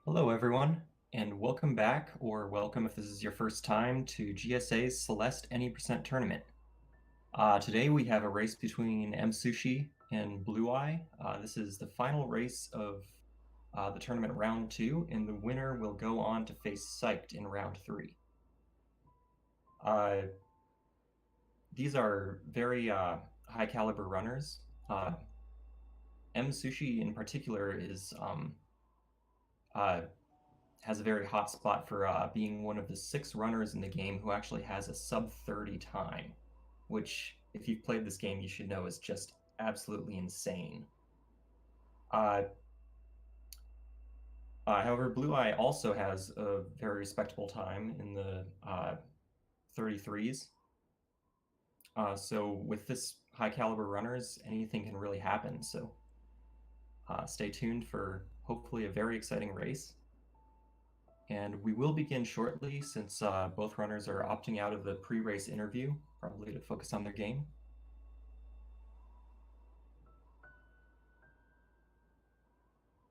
Hello, everyone, and welcome back, or welcome if this is your first time, to GSA's Celeste Any% Tournament. Today we have a race between Msushi and Blueye. This is the final race of the tournament round 2, and the winner will go on to face Psyched in round 3. These are very high caliber runners. Msushi in particular is uh, has a very hot spot for being one of the 6 runners in the game who actually has a sub 30 time, which, if you've played this game, you should know is just absolutely insane. Uh, However, Blueye also has a very respectable time in the 33s. So with this high caliber runners, anything can really happen. So stay tuned for hopefully a very exciting race. And we will begin shortly since both runners are opting out of the pre-race interview, probably to focus on their game.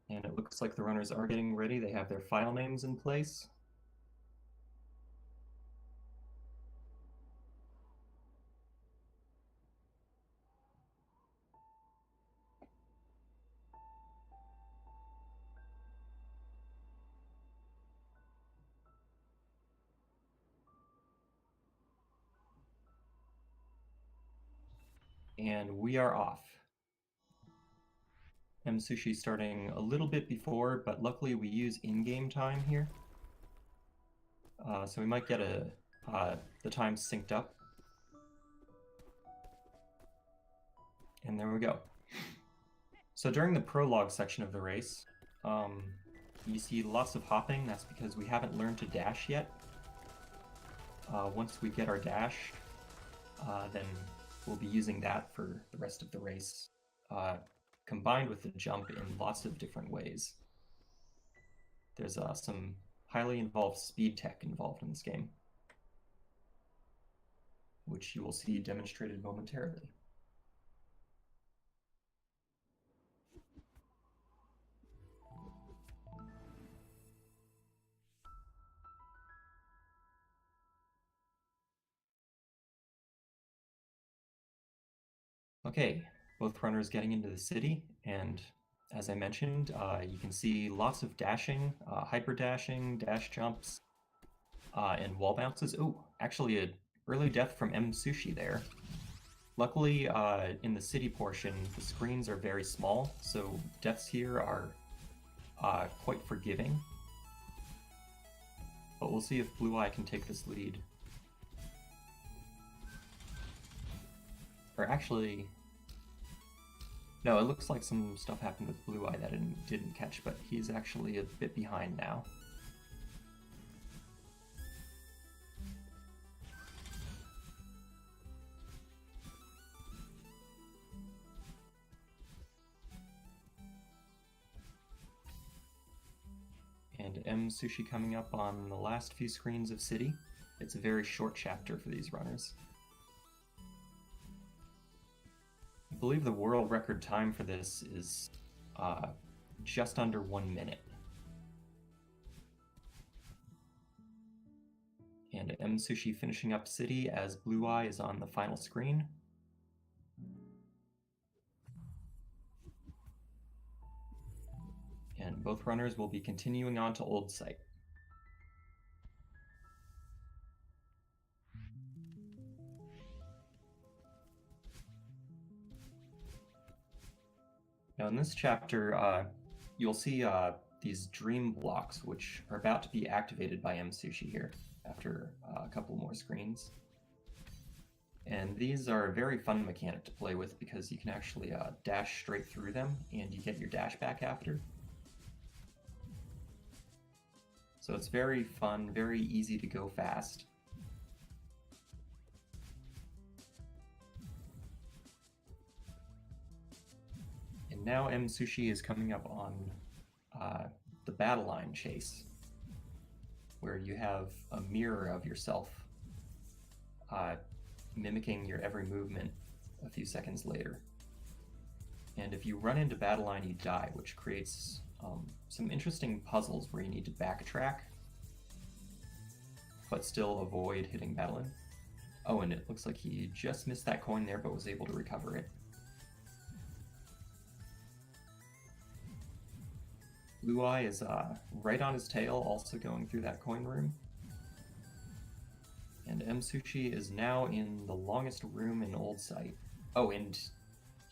And it looks like the runners are getting ready. They have their file names in place. And we are off. Msushi starting a little bit before, but luckily we use in-game time here. So we might get the time synced up. And there we go. So during the prologue section of the race, you see lots of hopping. That's because we haven't learned to dash yet. Once we get our dash, then we'll be using that for the rest of the race, combined with the jump in lots of different ways. There's some highly involved speed tech involved in this game, which you will see demonstrated momentarily. Okay, both runners getting into the city, and as I mentioned, you can see lots of dashing, hyper dashing, dash jumps, and wall bounces. Oh, actually an early death from Msushi there. Luckily, in the city portion, the screens are very small, so deaths here are quite forgiving. But we'll see if Blueye can take this lead. Or actually, no, it looks like some stuff happened with Blueye that I didn't catch, but he's actually a bit behind now. And Msushi coming up on the last few screens of City. It's a very short chapter for these runners. I believe the world record time for this is just under 1 minute. And Msushi finishing up City as Blueye is on the final screen. And both runners will be continuing on to Old Site. Now in this chapter, you'll see these dream blocks, which are about to be activated by Msushi here after a couple more screens. And these are a very fun mechanic to play with because you can actually dash straight through them and you get your dash back after. So it's very fun, very easy to go fast. And now Msushi is coming up on the battle line chase, where you have a mirror of yourself mimicking your every movement a few seconds later. And if you run into battle line, you die, which creates some interesting puzzles where you need to backtrack, but still avoid hitting Madeline. Oh, and it looks like he just missed that coin there, but was able to recover it. Blueye is right on his tail, also going through that coin room. And Msushi is now in the longest room in Old Site. Oh, and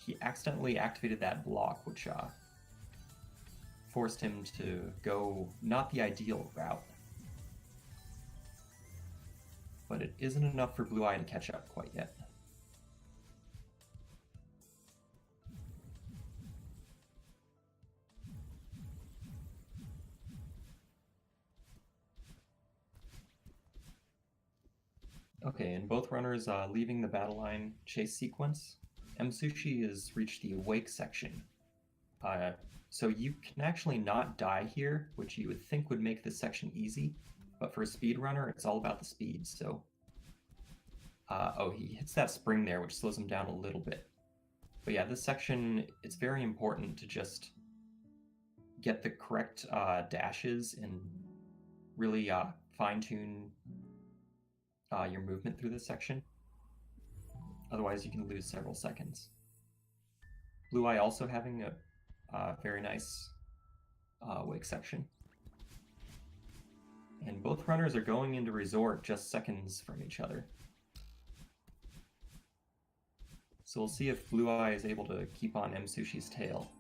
he accidentally activated that block, which forced him to go not the ideal route. But it isn't enough for Blueye to catch up quite yet. Okay, and both runners leaving the battle line chase sequence. Msushi has reached the awake section. So you can actually not die here, which you would think would make this section easy, but for a speedrunner, it's all about the speed, so... oh, he hits that spring there, which slows him down a little bit. But yeah, this section, it's very important to just get the correct dashes and really fine-tune your movement through this section. Otherwise, you can lose several seconds. Blueye also having a very nice wake section. And both runners are going into resort just seconds from each other. So we'll see if Blueye is able to keep on Msushi's tail.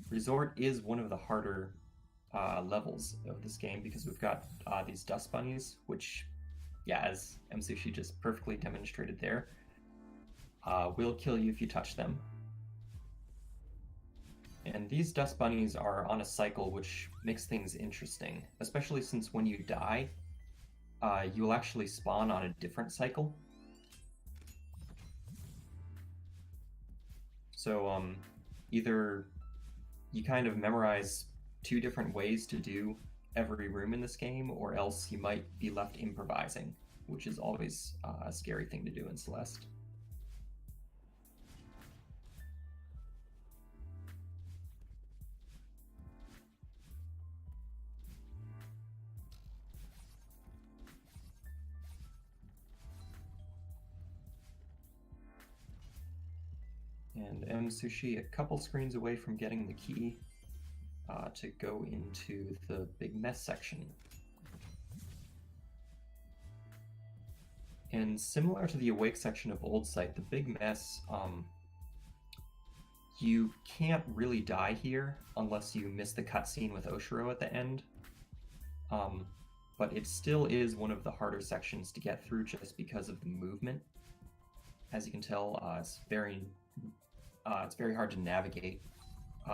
Resort is one of the harder levels of this game because we've got these dust bunnies, which, yeah, as Msushi just perfectly demonstrated there, will kill you if you touch them. And these dust bunnies are on a cycle, which makes things interesting, especially since when you die, you will actually spawn on a different cycle. So either you kind of memorize 2 different ways to do every room in this game, or else you might be left improvising, which is always a scary thing to do in Celeste. And Msushi a couple screens away from getting the key to go into the big mess section. And similar to the awake section of Old Site, the big mess, you can't really die here unless you miss the cutscene with Oshiro at the end. But it still is one of the harder sections to get through just because of the movement. As you can tell, it's very hard to navigate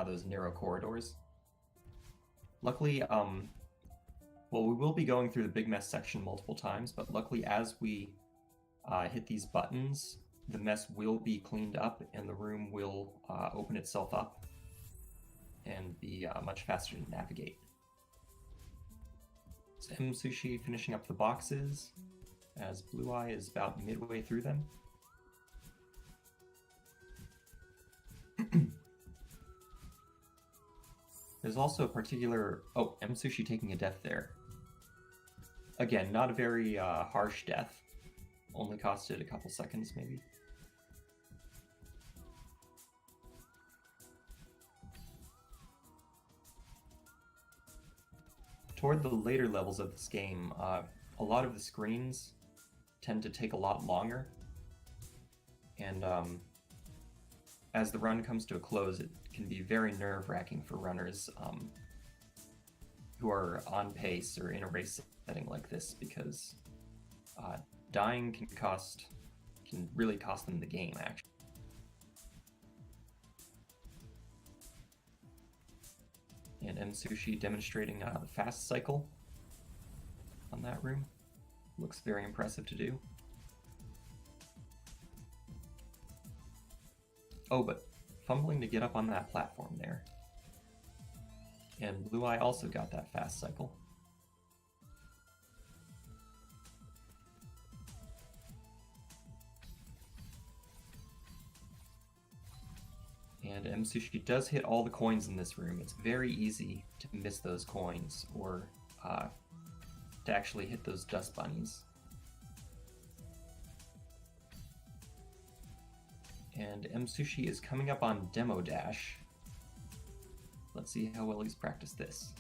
those narrow corridors. Luckily, well, we will be going through the big mess section multiple times, but luckily as we hit these buttons, the mess will be cleaned up and the room will open itself up and be much faster to navigate. So Msushi finishing up the boxes as Blueye is about midway through them. There's also a particular... Oh, Msushi taking a death there. Again, not a very harsh death. Only costed a couple seconds, maybe. Toward the later levels of this game, a lot of the screens tend to take a lot longer. And as the run comes to a close, it can be very nerve-wracking for runners who are on pace or in a race setting like this, because dying can really cost them the game, actually. And Msushi demonstrating the fast cycle on that room. Looks very impressive to do. Oh, but fumbling to get up on that platform there. And Blueye also got that fast cycle. And Msushi does hit all the coins in this room. It's very easy to miss those coins or to actually hit those dust bunnies. And Msushi is coming up on Demo Dash. Let's see how well he's practiced this.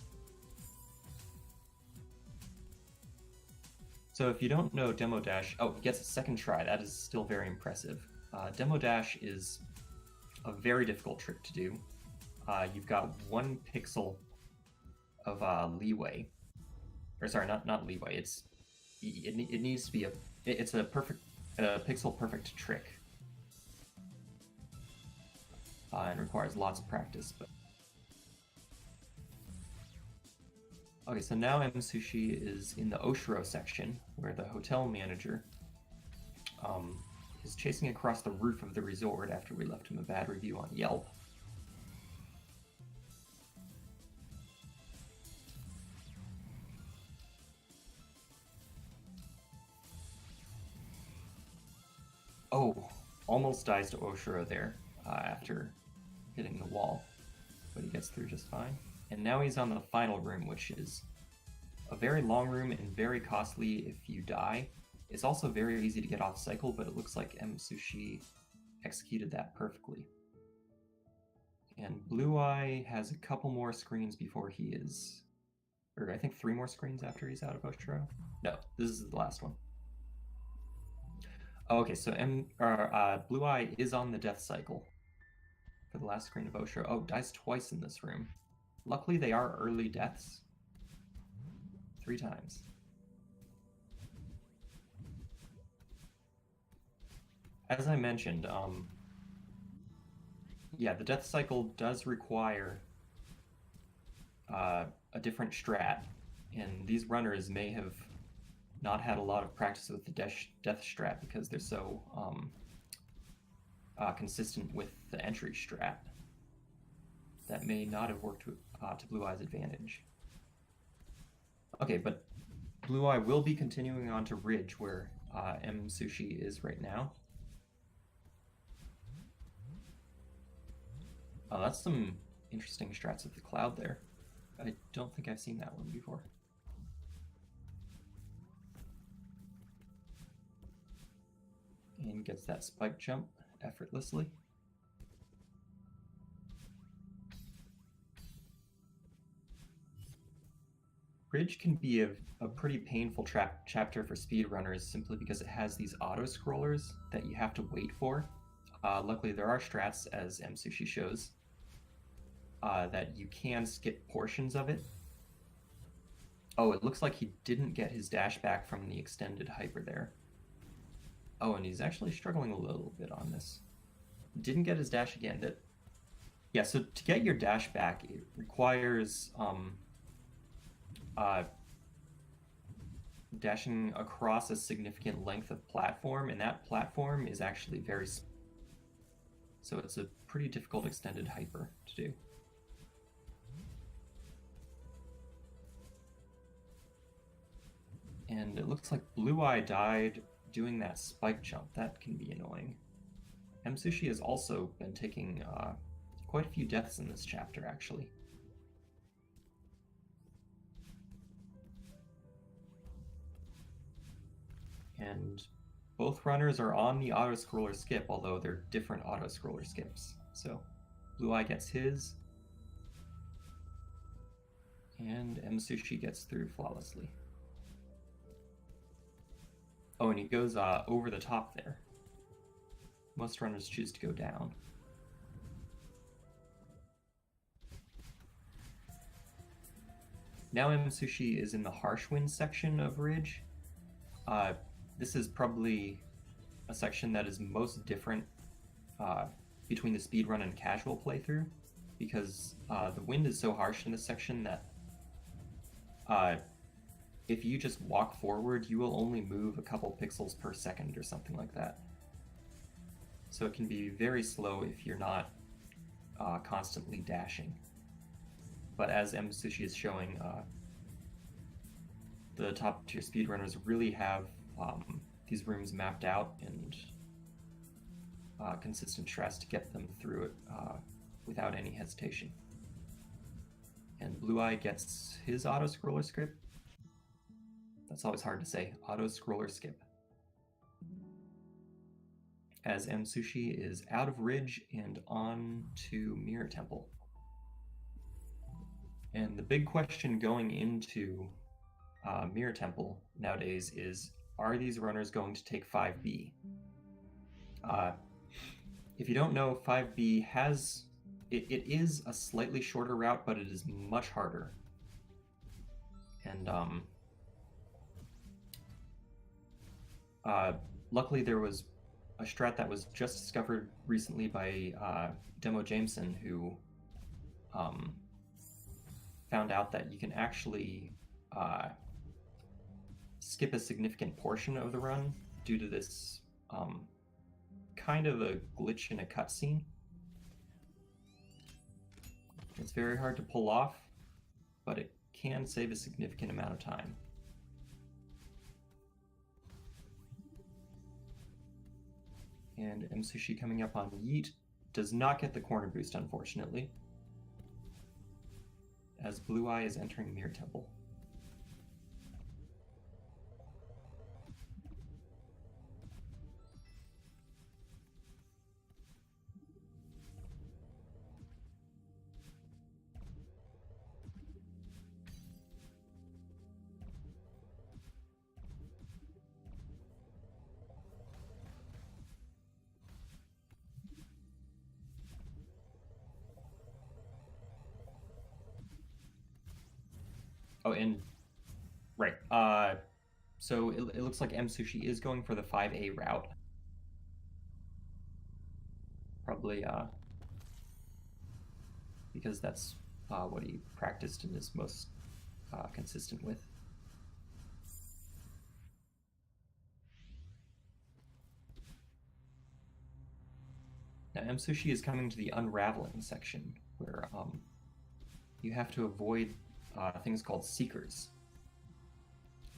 So if you don't know Demo Dash, oh, he gets a second try. That is still very impressive. Demo Dash is a very difficult trick to do. You've got 1 pixel of leeway. Or sorry, not leeway. It needs to be it's a pixel perfect trick. And requires lots of practice. But okay, so now Msushi is in the Oshiro section, where the hotel manager is chasing across the roof of the resort after we left him a bad review on Yelp. Oh, almost dies to Oshiro there after hitting the wall, but he gets through just fine. And now he's on the final room, which is a very long room and very costly if you die. It's also very easy to get off cycle, but it looks like Msushi executed that perfectly. And Blueye has a couple more screens before he is, or I think 3 more screens after he's out of Oshiro. No, this is the last one. Oh, okay, so Blueye is on the death cycle for the last screen of Oshiro. Oh, dies twice in this room. Luckily, they are early deaths. 3 times. As I mentioned, yeah, the death cycle does require a different strat, and these runners may have not had a lot of practice with the death strat because they're so consistent with the entry strat. That may not have worked to Blueye's advantage. Okay, but Blueye will be continuing on to Ridge, where Msushi is right now. Oh, that's some interesting strats with the cloud there. I don't think I've seen that one before. And gets that spike jump effortlessly. Ridge can be a pretty painful chapter for speedrunners simply because it has these auto-scrollers that you have to wait for. Luckily, there are strats, as Msushi shows, that you can skip portions of it. Oh, it looks like he didn't get his dash back from the extended hyper there. Oh, and he's actually struggling a little bit on this. Didn't get his dash again. Yeah, so to get your dash back, it requires dashing across a significant length of platform, and that platform is actually very small. So it's a pretty difficult extended hyper to do. And it looks like Blueye died doing that spike jump. That can be annoying. Msushi has also been taking quite a few deaths in this chapter, actually. And both runners are on the auto-scroller skip, although they're different auto-scroller skips. So Blueye gets his, and Msushi gets through flawlessly. Oh, and he goes over the top there. Most runners choose to go down. Now Msushi is in the harsh wind section of Ridge. This is probably a section that is most different between the speedrun and casual playthrough, because the wind is so harsh in this section that if you just walk forward, you will only move a couple pixels per second or something like that. So it can be very slow if you're not constantly dashing. But as Msushi is showing, the top tier speedrunners really have these rooms mapped out and consistent strats to get them through it without any hesitation. And Blueye gets his auto-scroller skip. That's always hard to say. Auto-scroller skip. As Msushi is out of Ridge and on to Mirror Temple. And the big question going into Mirror Temple nowadays is, are these runners going to take 5B? If you don't know, 5B has... It is a slightly shorter route, but it is much harder. And luckily there was a strat that was just discovered recently by Demo Jameson, who found out that you can actually skip a significant portion of the run due to this kind of a glitch in a cutscene. It's very hard to pull off, but it can save a significant amount of time. And Msushi coming up on Yeet does not get the corner boost, unfortunately, as Blueye is entering Mirror Temple. Oh, and right. So it looks like Msushi is going for the 5A route. Probably because that's what he practiced and is most consistent with. Now Msushi is coming to the unraveling section, where you have to avoid things called seekers.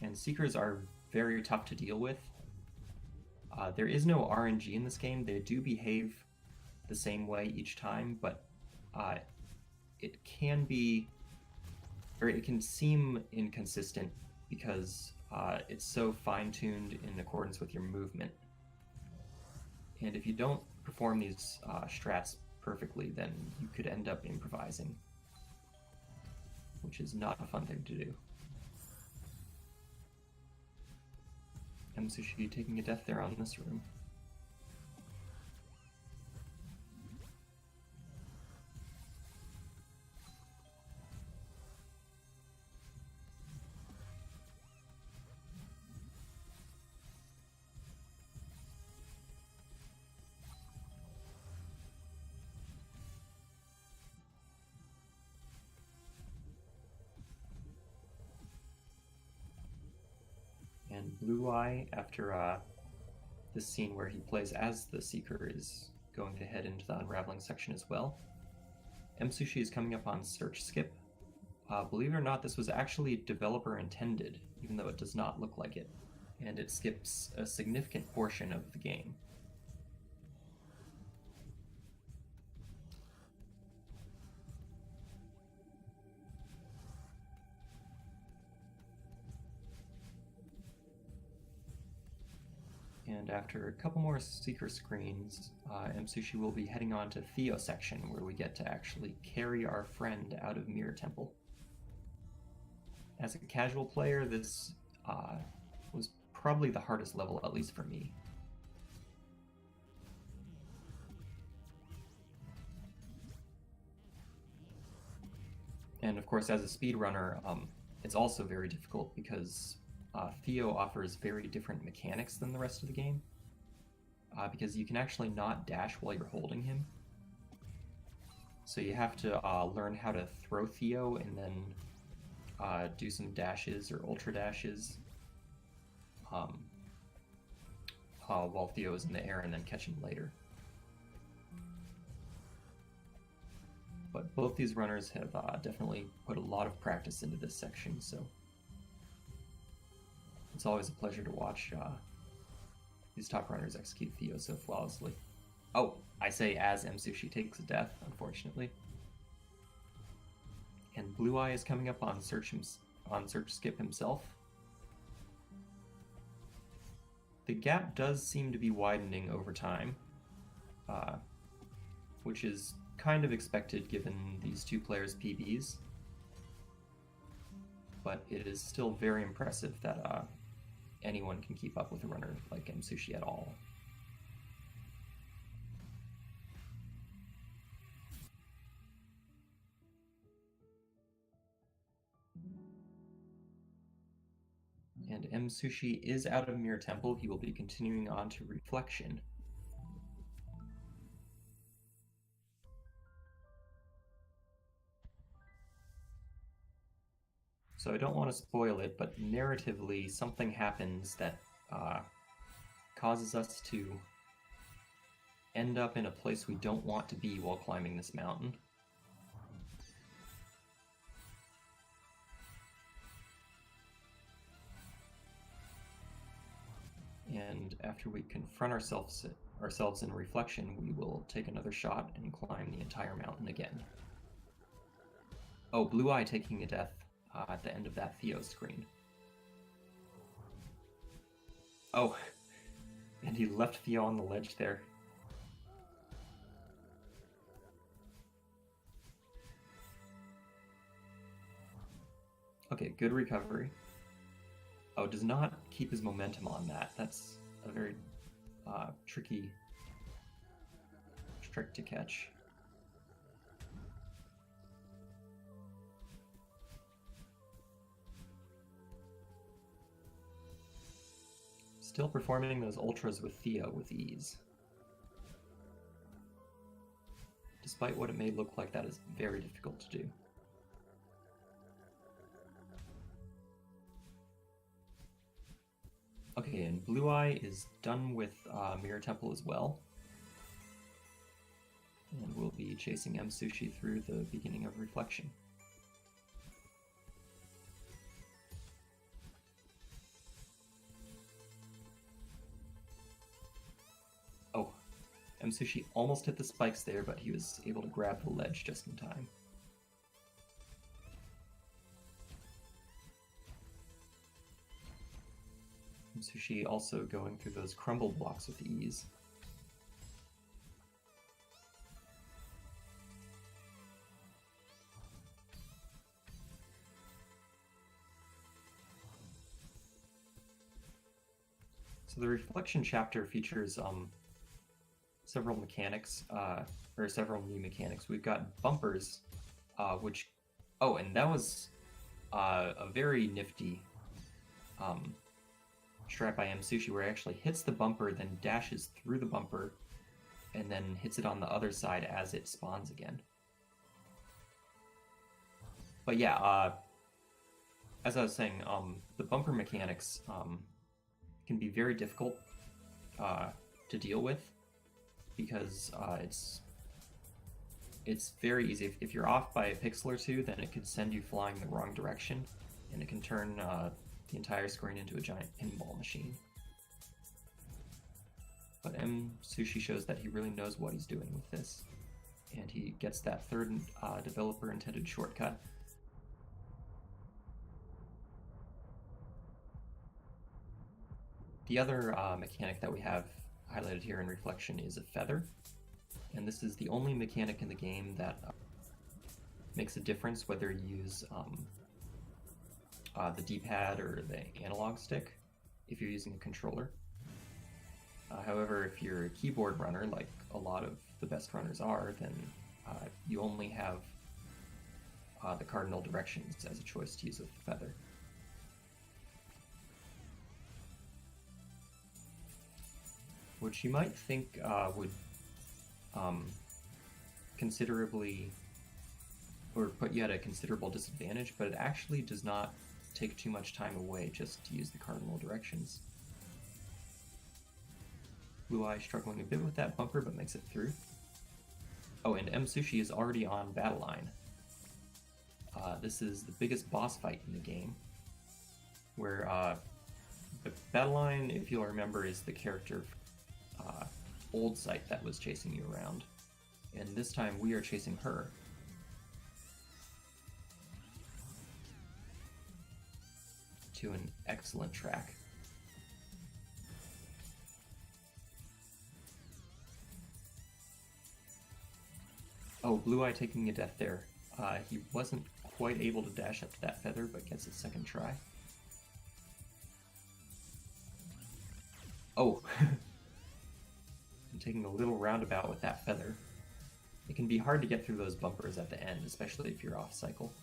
And seekers are very tough to deal with. There is no RNG in this game. They do behave the same way each time, but it can be, or it can seem inconsistent because it's so fine-tuned in accordance with your movement. And if you don't perform these strats perfectly, then you could end up improvising, which is not a fun thing to do. Msushi taking a death there on this room. And Blueye, after this scene where he plays as the Seeker, is going to head into the unraveling section as well. Msushi is coming up on Search Skip. Believe it or not, this was actually developer intended, even though it does not look like it. And it skips a significant portion of the game. And after a couple more Seeker screens, Msushi will be heading on to Theo section, where we get to actually carry our friend out of Mirror Temple. As a casual player, this was probably the hardest level, at least for me. And of course, as a speedrunner, it's also very difficult because Theo offers very different mechanics than the rest of the game, because you can actually not dash while you're holding him. So you have to learn how to throw Theo and then do some dashes or ultra dashes while Theo is in the air, and then catch him later. But both these runners have definitely put a lot of practice into this section, so it's always a pleasure to watch these top runners execute Theo so flawlessly. Oh, I say as Msushi takes a death, unfortunately. And Blueye is coming up on search skip himself. The gap does seem to be widening over time, which is kind of expected given these two players' PBs. But it is still very impressive that anyone can keep up with a runner like Msushi at all. And Msushi is out of Mirror Temple. He will be continuing on to Reflection. So I don't want to spoil it, but narratively something happens that causes us to end up in a place we don't want to be while climbing this mountain. And after we confront ourselves in Reflection, we will take another shot and climb the entire mountain again. Oh, Blueye taking a death at the end of that Theo screen. Oh, and he left Theo on the ledge there. Okay, good recovery. Oh, does not keep his momentum on that. That's a very tricky trick to catch. Still performing those ultras with Theo with ease. Despite what it may look like, that is very difficult to do. Okay, and Blueye is done with Mirror Temple as well. And we'll be chasing Msushi through the beginning of Reflection. Oh, Msushi almost hit the spikes there, but he was able to grab the ledge just in time. Msushi also going through those crumble blocks with ease. So the Reflection chapter features several mechanics, or several new mechanics. We've got bumpers, which... Oh, and that was a very nifty strat by Msushi, where he actually hits the bumper, then dashes through the bumper, and then hits it on the other side as it spawns again. But yeah, as I was saying, the bumper mechanics can be very difficult to deal with, because it's very easy. If you're off by a pixel or two, then it could send you flying the wrong direction, and it can turn the entire screen into a giant pinball machine. But Msushi shows that he really knows what he's doing with this, and he gets that third developer-intended shortcut. The other mechanic that we have highlighted here in Reflection is a feather, and this is the only mechanic in the game that makes a difference whether you use the D-pad or the analog stick if you're using a controller. However, if you're a keyboard runner, like a lot of the best runners are, then you only have the cardinal directions as a choice to use with the feather. Which you might think would considerably, or put you at a considerable disadvantage, but it actually does not take too much time away just to use the cardinal directions. Blueye struggling a bit with that bumper, but makes it through. Oh, and Msushi is already on Battle Line. This is the biggest boss fight in the game, where the Battle Line, if you'll remember, is the character old site that was chasing you around. And this time we are chasing her. To an excellent track. Oh, Blueye taking a death there. He wasn't quite able to dash up to that feather, but gets his second try. Oh! I'm taking a little roundabout with that feather. It can be hard to get through those bumpers at the end, especially if you're off cycle.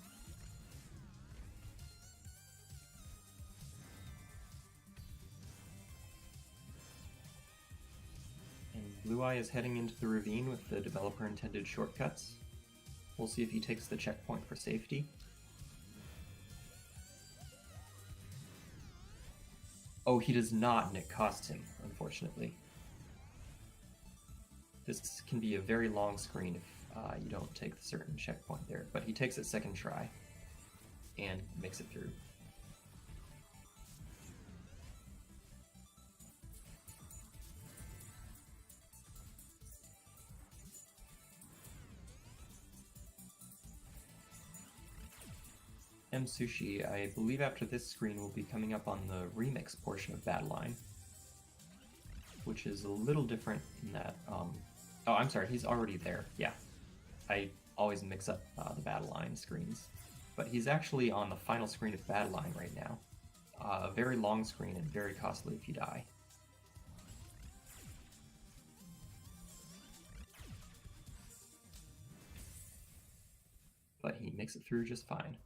Blueye is heading into the ravine with the developer-intended shortcuts. We'll see if he takes the checkpoint for safety. Oh, he does not, and it costs him, unfortunately. This can be a very long screen if you don't take the certain checkpoint there, but he takes it second try and makes it through. Msushi, I believe after this screen we'll be coming up on the remix portion of Battle Line, which is a little different in that, oh, I'm sorry, he's already there, yeah. I always mix up the Battle Line screens. But he's actually on the final screen of Battle Line right now. A very long screen and very costly if you die. But he makes it through just fine.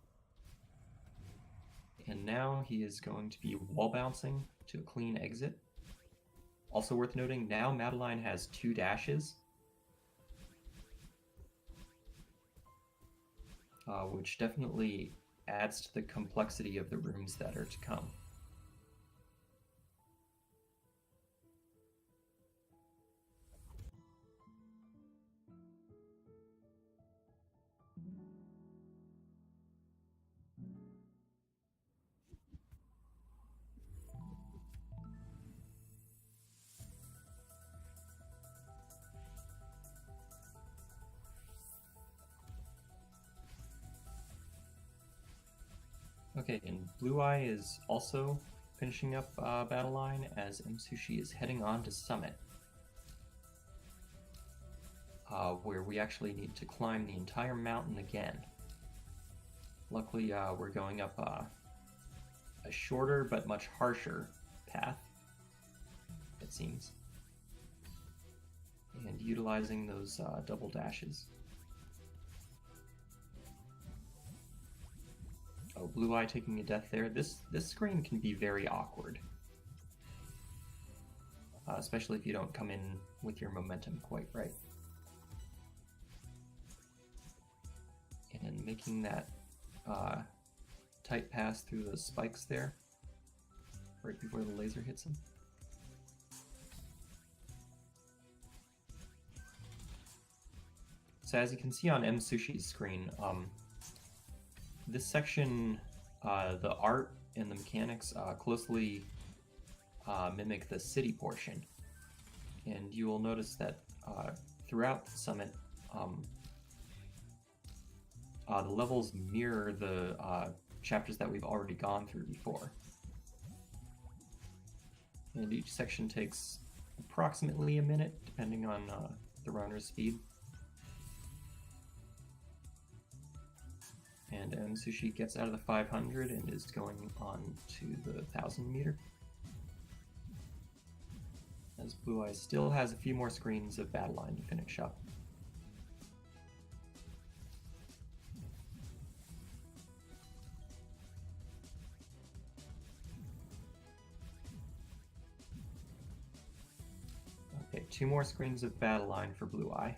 And now he is going to be wall bouncing to a clean exit. Also worth noting, now Madeline has 2 dashes, which definitely adds to the complexity of the rooms that are to come. Okay, and Blueye is also finishing up Battle Line as Msushi is heading on to Summit, where we actually need to climb the entire mountain again. Luckily, we're going up a shorter but much harsher path, it seems, and utilizing those double dashes. Oh, Blueye taking a death there. This screen can be very awkward, especially if you don't come in with your momentum quite right. And making that tight pass through those spikes there, right before the laser hits him. So as you can see on Msushi's screen, this section, the art and the mechanics closely mimic the city portion. And you will notice that throughout the summit, the levels mirror the chapters that we've already gone through before. And each section takes approximately a minute, depending on the runner's speed. And Msushi gets out of the 500 and is going on to the 1,000 meter. As Blueye still has a few more screens of Battle Line to finish up. Okay, 2 more screens of Battle Line for Blueye.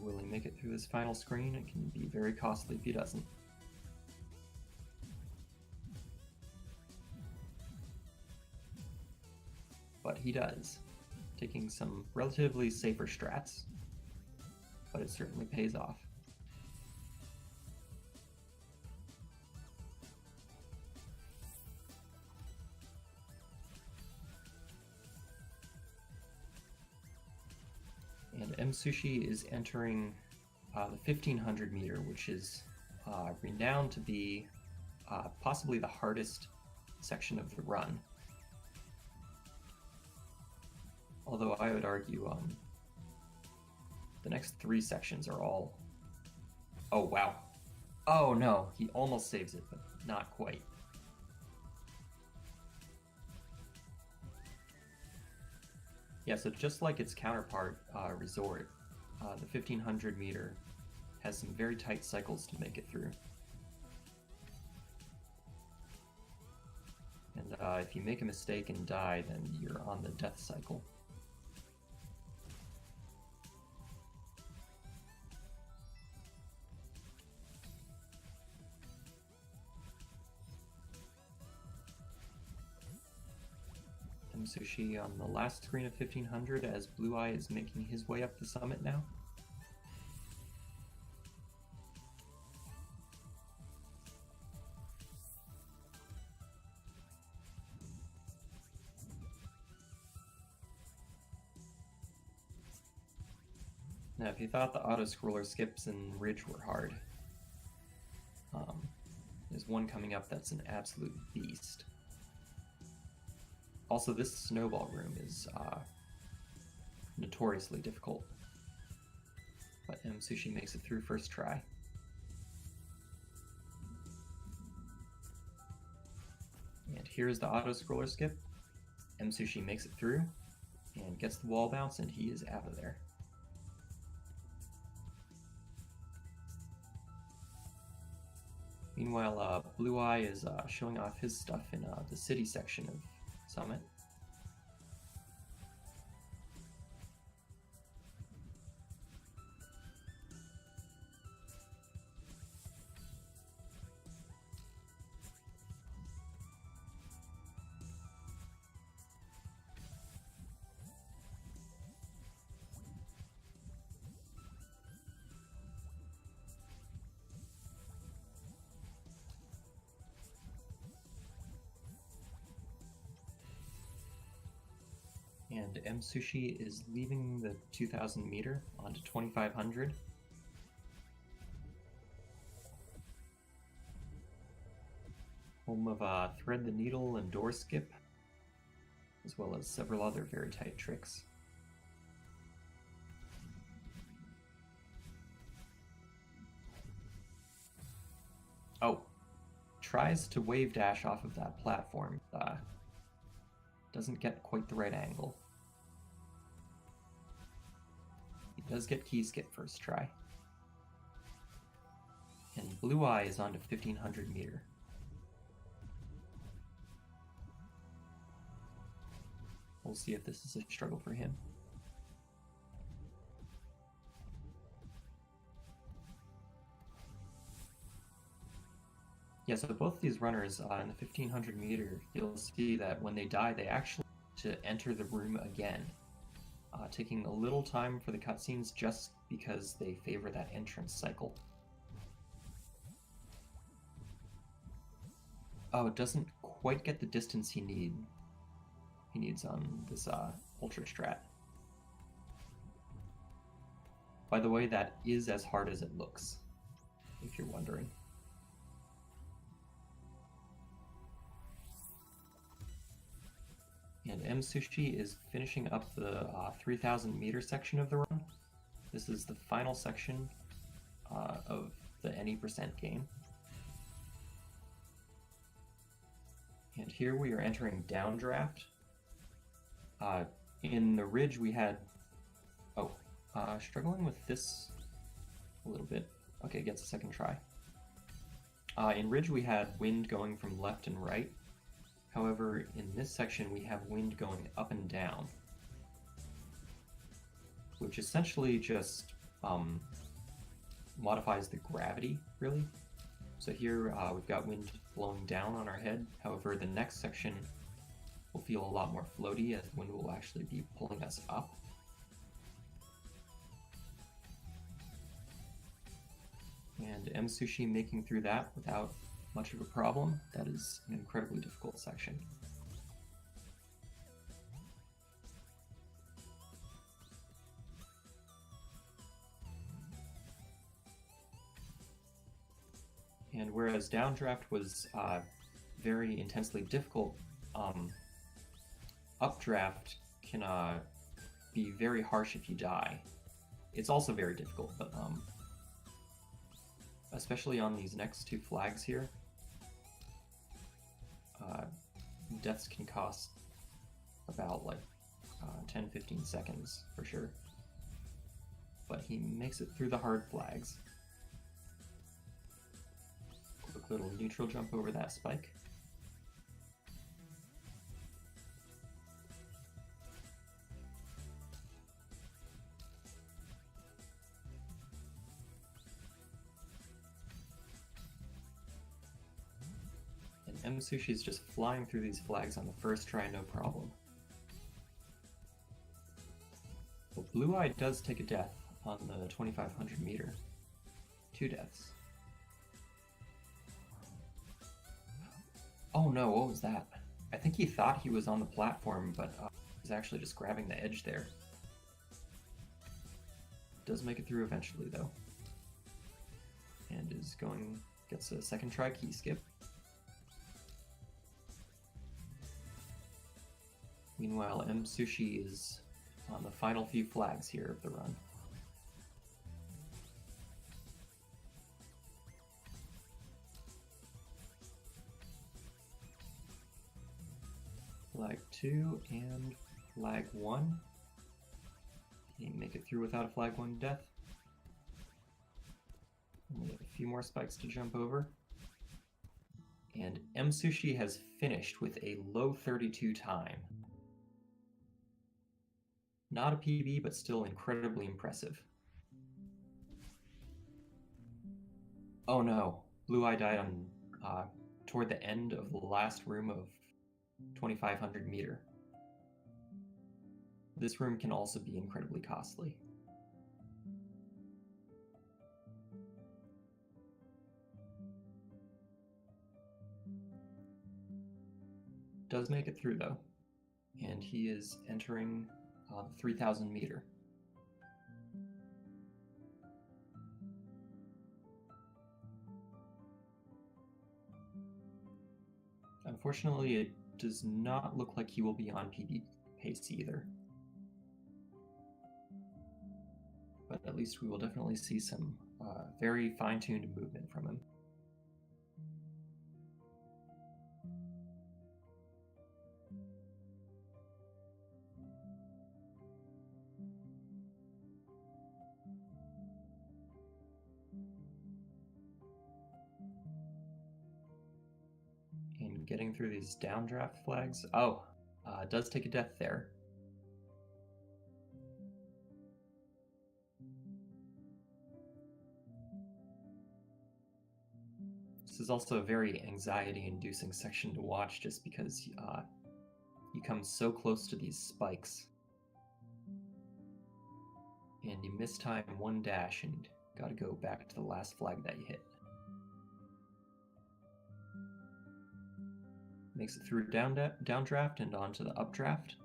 Will he make it through this final screen? It can be very costly if he doesn't. But he does, taking some relatively safer strats, but it certainly pays off. Msushi is entering the 1500 meter, which is renowned to be possibly the hardest section of the run. Although I would argue the next 3 sections are all... Oh, wow. Oh, no. He almost saves it, but not quite. Yeah, so just like its counterpart, Resort, the 1500 meter has some very tight cycles to make it through. And if you make a mistake and die, then you're on the death cycle. Msushi on the last screen of 1500 as Blueye is making his way up the summit now. Now, if you thought the auto-scroller skips in Ridge were hard, there's one coming up that's an absolute beast. Also, this snowball room is notoriously difficult, but Msushi makes it through first try. And here's the auto-scroller skip. Msushi makes it through and gets the wall bounce, and he is out of there. Meanwhile, Blueye is showing off his stuff in the city section of Summit. And Msushi is leaving the 2000 meter onto 2500. Home of Thread the Needle and Door Skip, as well as several other very tight tricks. Oh, tries to wave dash off of that platform. Doesn't get quite the right angle. He does get key skip first try. And Blueye is onto 1500 meter. We'll see if this is a struggle for him. Yeah, so both these runners in the 1500 meter, you'll see that when they die, they actually to enter the room again, taking a little time for the cutscenes just because they favor that entrance cycle. Oh, it doesn't quite get the distance he needs on this ultra strat. By the way, that is as hard as it looks, if you're wondering. And Msushi is finishing up the 3000 meter section of the run. This is the final section of the any percent game. And here we are entering downdraft. In the Ridge we had... Oh, struggling with this a little bit. Okay, gets a second try. In Ridge we had wind going from left and right. However, in this section we have wind going up and down, which essentially just modifies the gravity, really. So here we've got wind blowing down on our head. However, the next section will feel a lot more floaty as the wind will actually be pulling us up. And Msushi making through that without much of a problem. That is an incredibly difficult section. And whereas downdraft was very intensely difficult, updraft can be very harsh if you die. It's also very difficult, but especially on these next two flags here, deaths can cost about like 10-15 seconds for sure. But he makes it through the hard flags. Quick little neutral jump over that spike. And Msushi is just flying through these flags on the first try, no problem. But Blueye does take a death on the 2500 meter. 2 deaths. Oh no, what was that? I think he thought he was on the platform, but he was actually just grabbing the edge there. Does make it through eventually though. And gets a second try key skip. Meanwhile, Msushi is on the final few flags here of the run. Flag 2 and flag 1. Can you make it through without a flag 1 death? Only a few more spikes to jump over. And Msushi has finished with a low 32 time. Not a PB, but still incredibly impressive. Oh no, Blueye died on toward the end of the last room of 2500 meter. This room can also be incredibly costly. Does make it through though, and he is entering the 3000 meter. Unfortunately, it does not look like he will be on PB pace either. But at least we will definitely see some very fine-tuned movement from him. And getting through these downdraft flags. Oh, does take a death there. This is also a very anxiety-inducing section to watch just because you come so close to these spikes. And you mistime 1 dash and gotta go back to the last flag that you hit. Makes it through downdraft and onto the updraft.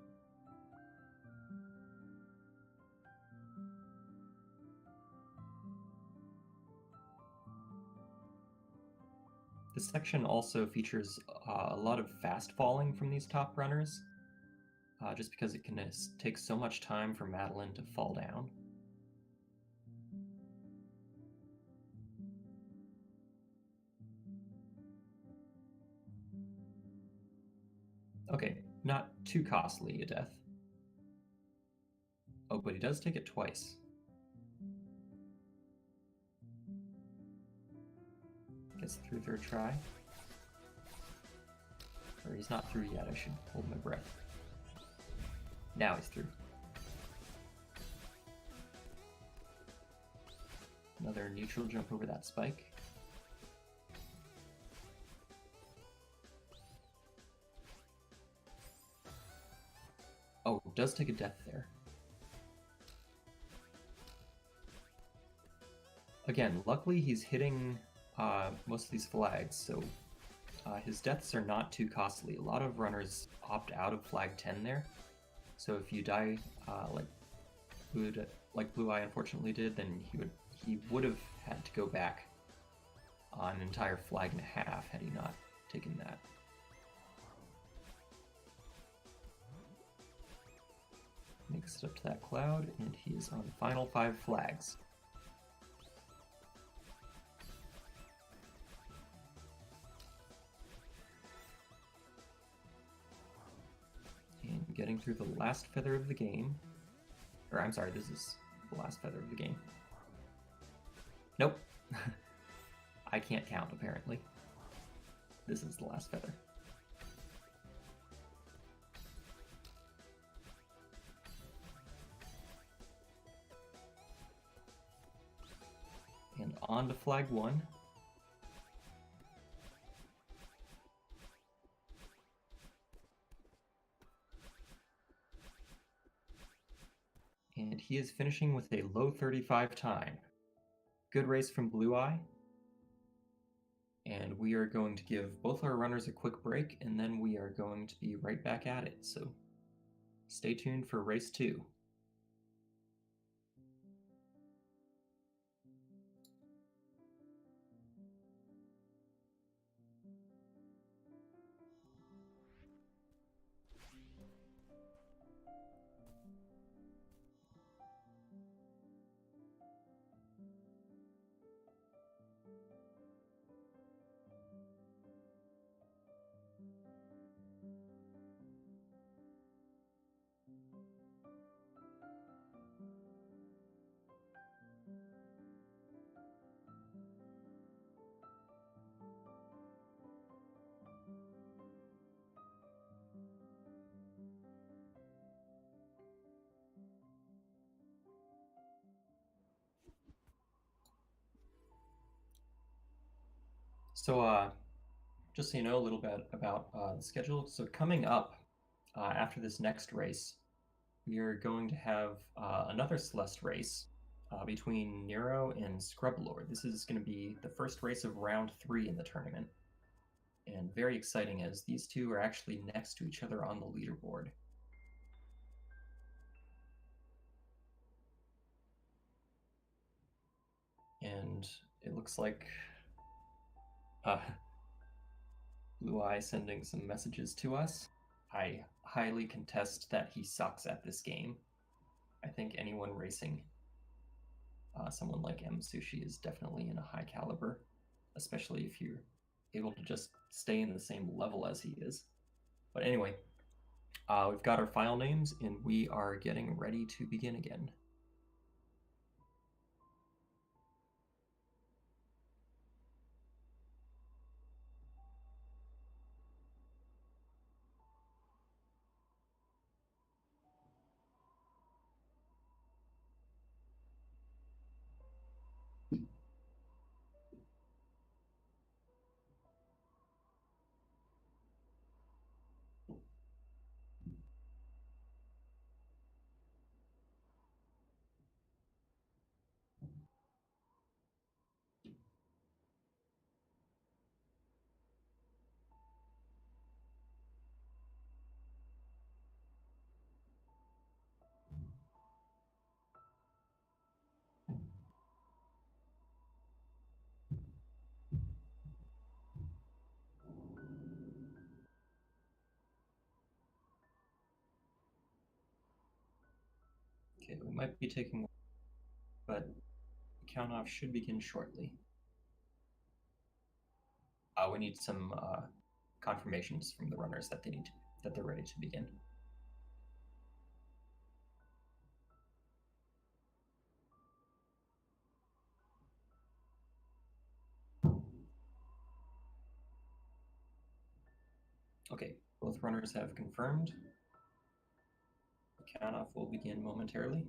This section also features a lot of fast falling from these top runners, just because it can take so much time for Madeline to fall down. Okay, not too costly a death. Oh, but he does take it twice. Gets through 3rd try. Or he's not through yet, I should hold my breath. Now he's through. Another neutral jump over that spike. Oh, does take a death there. Again, luckily he's hitting most of these flags, so his deaths are not too costly. A lot of runners opt out of flag 10 there, so if you die like Blueye unfortunately did, then he would have had to go back an entire flag and a half had he not taken that. Makes it up to that cloud, and he is on the final 5 flags. And getting through the last feather of the game. Or, I'm sorry, this is the last feather of the game. Nope. I can't count, apparently. This is the last feather. And on to flag 1. And he is finishing with a low 35 time. Good race from Blue Eye. And we are going to give both our runners a quick break, and then we are going to be right back at it. So stay tuned for race 2. So, just so you know a little bit about the schedule. So coming up after this next race, we are going to have another Celeste race between Nero and Scrublord. This is going to be the first race of round 3 in the tournament. And very exciting, as these two are actually next to each other on the leaderboard. And it looks like Blue Eye sending some messages to us. I highly contest that he sucks at this game. I think anyone racing someone like Msushi is definitely in a high caliber, especially if you're able to just stay in the same level as he is. But anyway, we've got our file names, and we are getting ready to begin again. Okay, we might be taking, but the count off should begin shortly. We need some confirmations from the runners that they're ready to begin. Okay, both runners have confirmed. The count off will begin momentarily.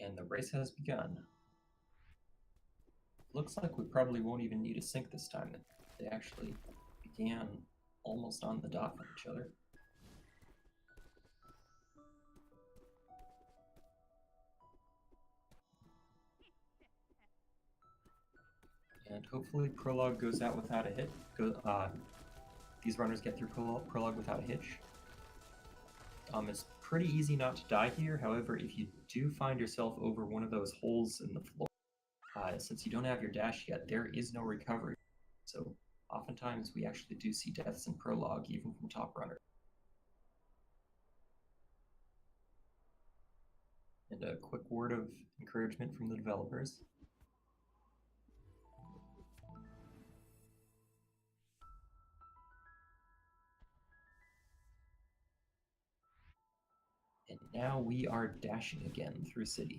And the race has begun. Looks like we probably won't even need a sync this time. They actually began almost on the dot with each other. And hopefully Prologue goes out without a hit. These runners get through Prologue without a hitch. It's pretty easy not to die here. However, if you do find yourself over one of those holes in the floor, since you don't have your dash yet, there is no recovery. So oftentimes we actually do see deaths in Prologue, even from top runners. And a quick word of encouragement from the developers. And now we are dashing again through city.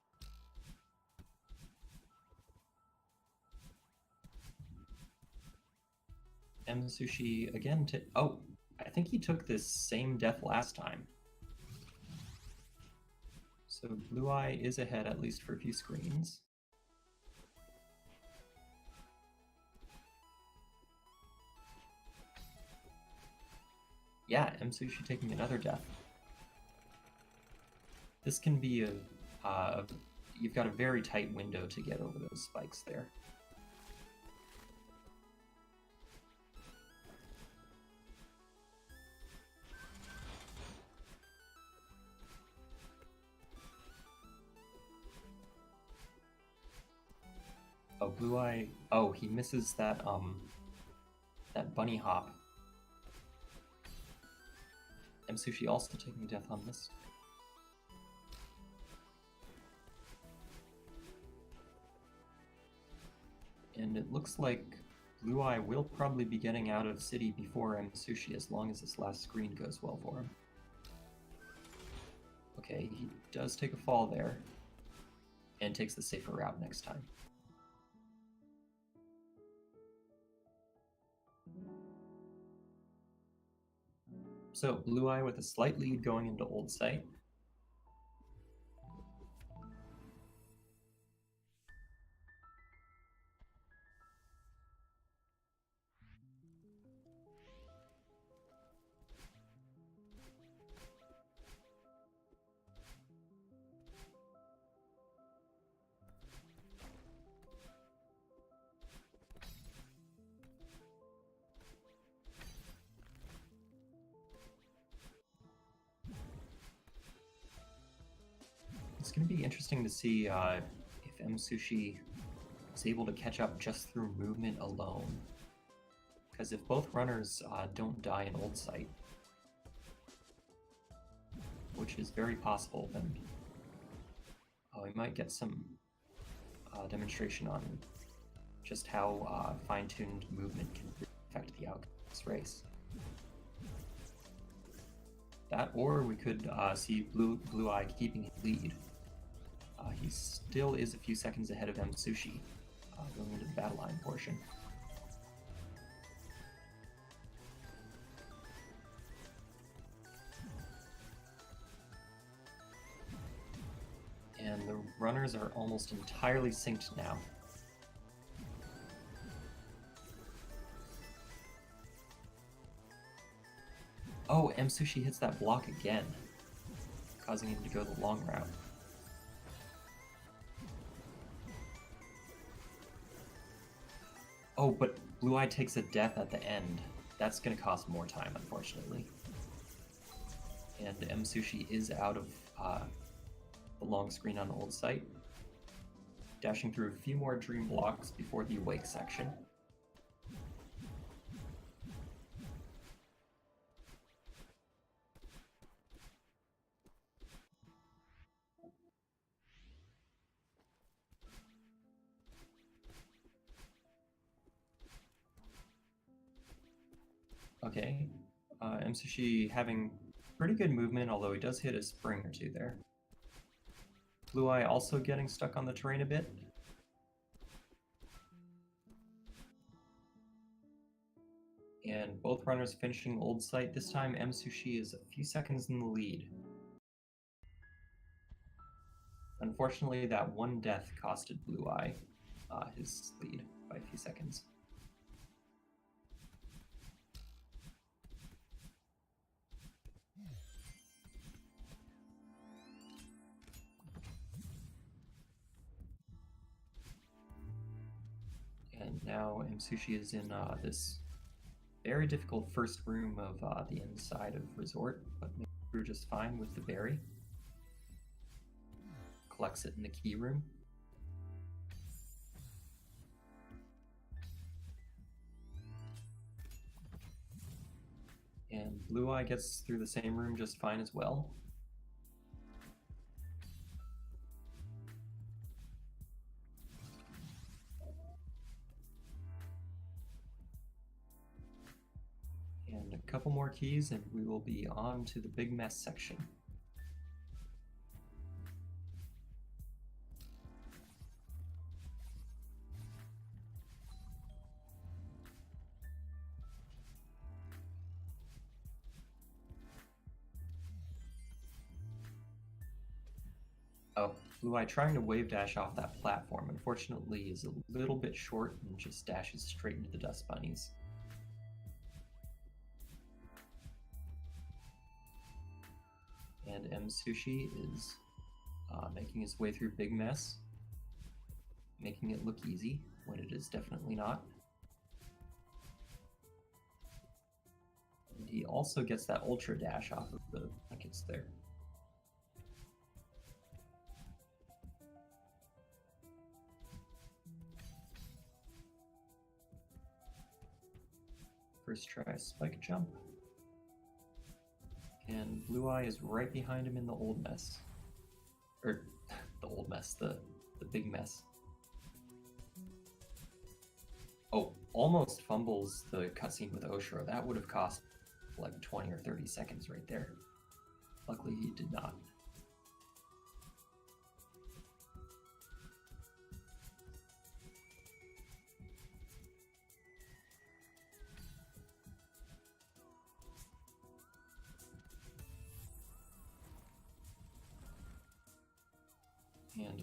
Msushi again oh, I think he took this same death last time. So Blueye is ahead at least for a few screens. Yeah, Msushi taking another death. This can be you've got a very tight window to get over those spikes there. Oh, Blueye, oh, he misses that bunny hop. Msushi also taking death on this. And it looks like Blueye will probably be getting out of city before Msushi as long as this last screen goes well for him. Okay, he does take a fall there, and takes the safer route next time. So, Blueye with a slight lead going into Old Site. It's going to be interesting to see if Msushi is able to catch up just through movement alone. Because if both runners don't die in Old Site, which is very possible, then we might get some demonstration on just how fine-tuned movement can affect the outcome of this race. That, or we could see Blueye keeping his lead. He still is a few seconds ahead of Msushi going into the battle line portion. And the runners are almost entirely synced now. Oh, Msushi hits that block again, causing him to go the long route. Oh, but Blueye takes a death at the end. That's going to cost more time, unfortunately. And Msushi is out of the long screen on Old Site, dashing through a few more dream blocks before the Awake section. Okay, Msushi having pretty good movement, although he does hit a spring or two there. Blueye also getting stuck on the terrain a bit. And both runners finishing Old Site. This time Msushi is a few seconds in the lead. Unfortunately, that one death costed Blueye his lead by a few seconds. And now Msushi is in this very difficult first room of the inside of Resort, but makes it through just fine with the berry. Collects it in the key room. And Blueye gets through the same room just fine as well. And a couple more keys and we will be on to the big mess section. Oh, Blueye trying to wave dash off that platform, unfortunately, is a little bit short and just dashes straight into the dust bunnies. And Msushi is making his way through Big Mess, making it look easy when it is definitely not. And he also gets that ultra dash off of the buckets there. First try spike jump. And Blueye is right behind him in the old mess. Or, the old mess, the big mess. Oh, almost fumbles the cutscene with Oshiro. That would have cost like 20 or 30 seconds right there. Luckily he did not.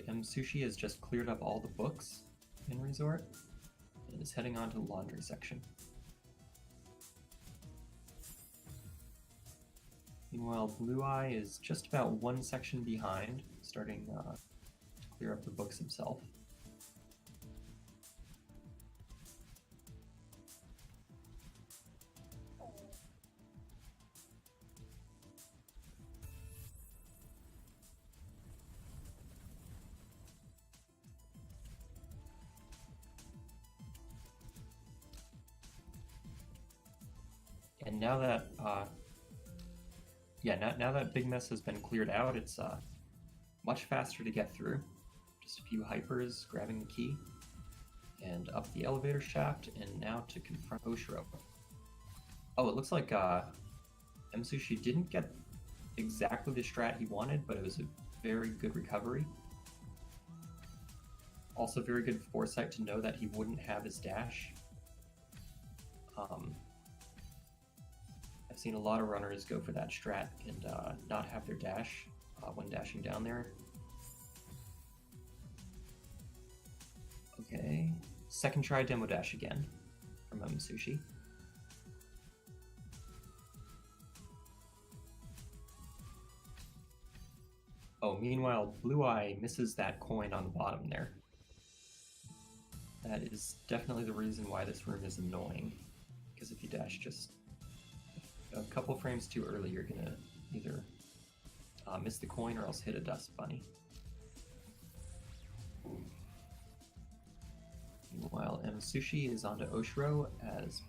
And Msushi has just cleared up all the books in Resort and is heading on to the laundry section. Meanwhile, Blueye is just about one section behind, starting to clear up the books himself. And now that, now that Big Mess has been cleared out, it's much faster to get through. Just a few hypers grabbing the key, and up the elevator shaft, and now to confront Oshiro. Oh, it looks like Msushi didn't get exactly the strat he wanted, but it was a very good recovery. Also very good foresight to know that he wouldn't have his dash. I've seen a lot of runners go for that strat and not have their dash when dashing down there. Okay, second try demo dash again from Msushi. Oh, meanwhile, Blueye misses that coin on the bottom there. That is definitely the reason why this room is annoying, because if you dash just a couple frames too early, you're gonna either miss the coin or else hit a dust bunny. Meanwhile, Msushi is onto Oshiro as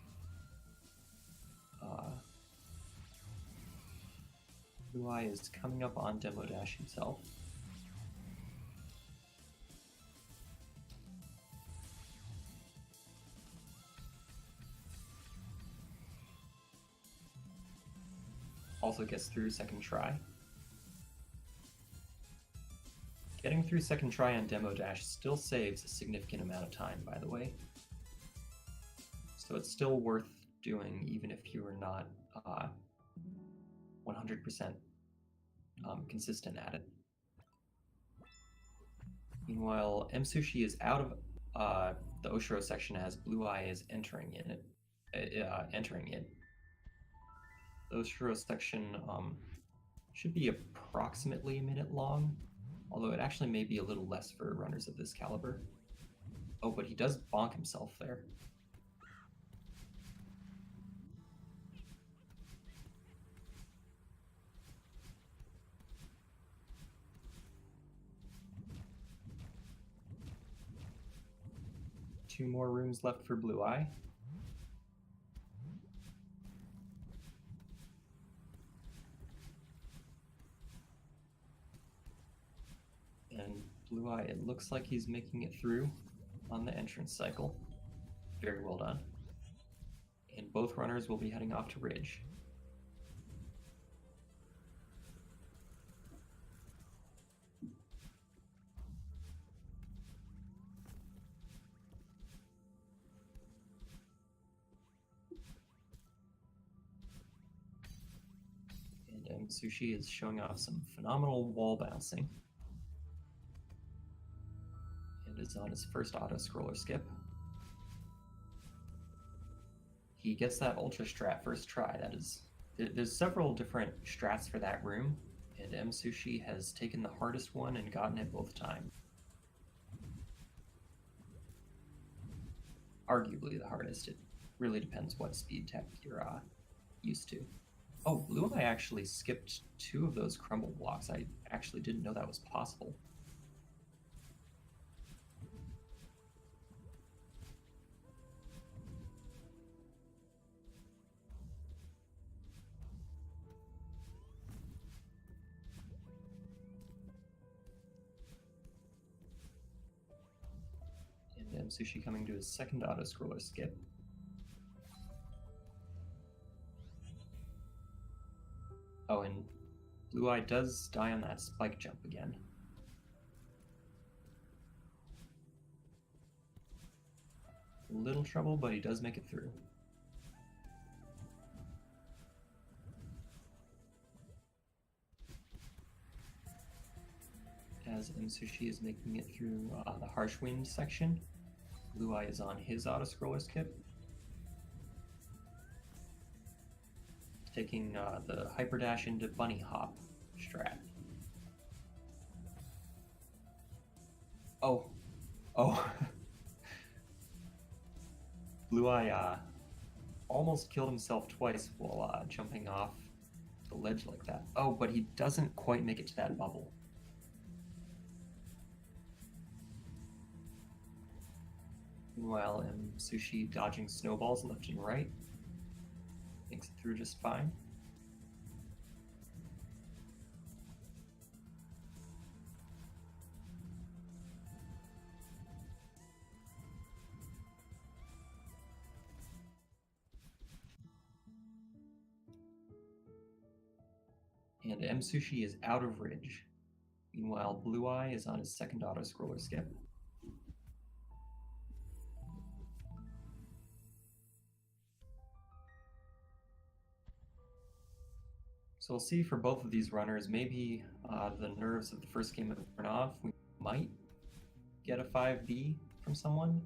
Blueye is coming up on Demo Dash himself. Also gets through second try. Getting through second try on Demo Dash still saves a significant amount of time, by the way. So it's still worth doing even if you are not 100% consistent at it. Meanwhile, Msushi is out of the Oshiro section as Blueye is entering it. The Oshiro section should be approximately a minute long, although it actually may be a little less for runners of this caliber. Oh, but he does bonk himself there. Two more rooms left for Blueye. And Blueye, it looks like he's making it through on the entrance cycle. Very well done. And both runners will be heading off to Ridge. And Msushi is showing off some phenomenal wall bouncing. And is on his first auto-scroller skip. He gets that ultra strat first try. That is, there's several different strats for that room, and Msushi has taken the hardest one and gotten it both times. Arguably the hardest. It really depends what speed tech you're used to. Oh, Blueye actually skipped 2 of those crumble blocks. I actually didn't know that was possible. And Msushi coming to his second auto-scroller skip. Oh, and Blueye does die on that spike jump again. A little trouble, but he does make it through. As Msushi is making it through the harsh wind section, Blueye is on his auto-scroller skip. Taking the hyper dash into bunny hop strat. Oh. Blueye almost killed himself twice while jumping off the ledge like that. Oh, but he doesn't quite make it to that bubble. Meanwhile, Msushi dodging snowballs left and right. Makes it through just fine. And Msushi is out of Ridge. Meanwhile, Blueye is on his second auto-scroller skip. So we'll see for both of these runners, maybe the nerves of the first game have worn off. We might get a 5B from someone.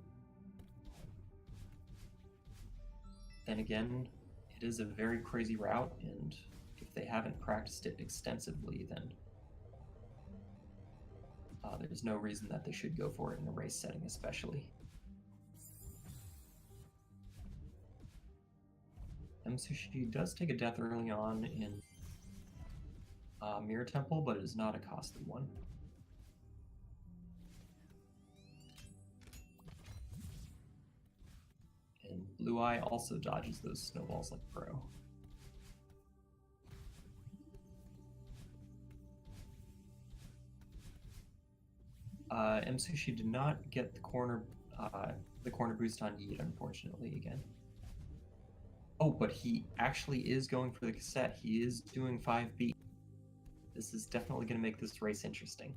Then again, it is a very crazy route, and if they haven't practiced it extensively, then there's no reason that they should go for it in a race setting, especially. Msushi does take a death early on in Mirror Temple, but it is not a costly one. And Blueye also dodges those snowballs like pro. Msushi did not get the corner boost on Yeet, unfortunately, again. Oh, but he actually is going for the cassette. He is doing 5B. This is definitely going to make this race interesting.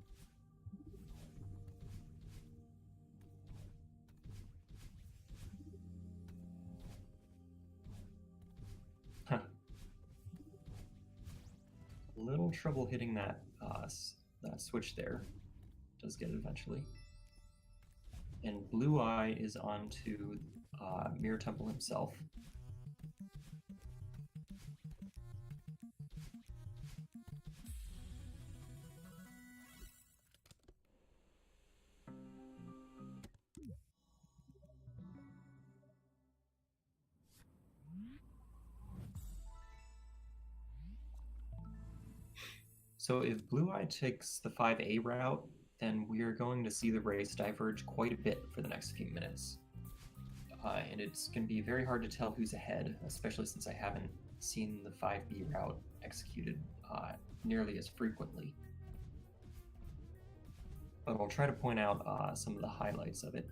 Huh. A little trouble hitting that switch there. Does get it eventually. And Blueye is on to Mirror Temple himself. So if Blueye takes the 5A route, then we are going to see the race diverge quite a bit for the next few minutes. And it's going to be very hard to tell who's ahead, especially since I haven't seen the 5B route executed nearly as frequently. But I'll try to point out some of the highlights of it.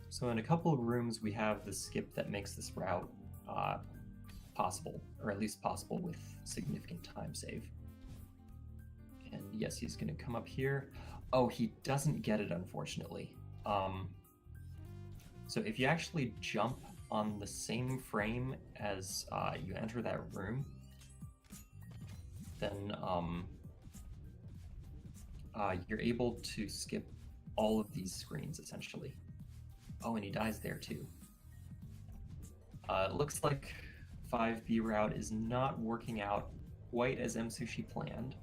So in a couple of rooms, we have the skip that makes this route possible, or at least possible with significant time save. And yes, he's going to come up here. Oh, he doesn't get it, unfortunately. So if you actually jump on the same frame as you enter that room, then you're able to skip all of these screens, essentially. Oh, and he dies there, too. It looks like 5B route is not working out quite as Msushi planned.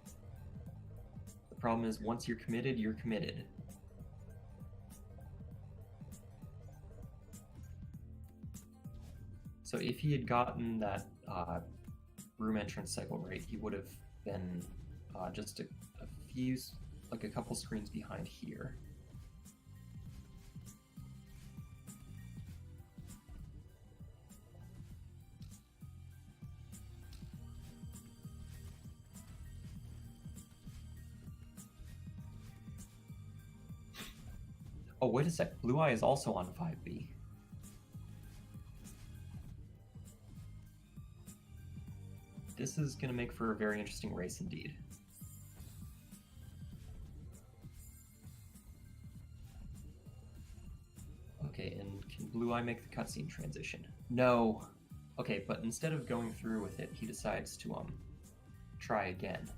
The problem is, once you're committed, you're committed. So if he had gotten that room entrance cycle right, he would have been just a few, like a couple screens behind here. Oh, wait a sec. Blueye is also on 5B. This is going to make for a very interesting race indeed. Okay, and can Blueye make the cutscene transition? No. Okay, but instead of going through with it, he decides to try again.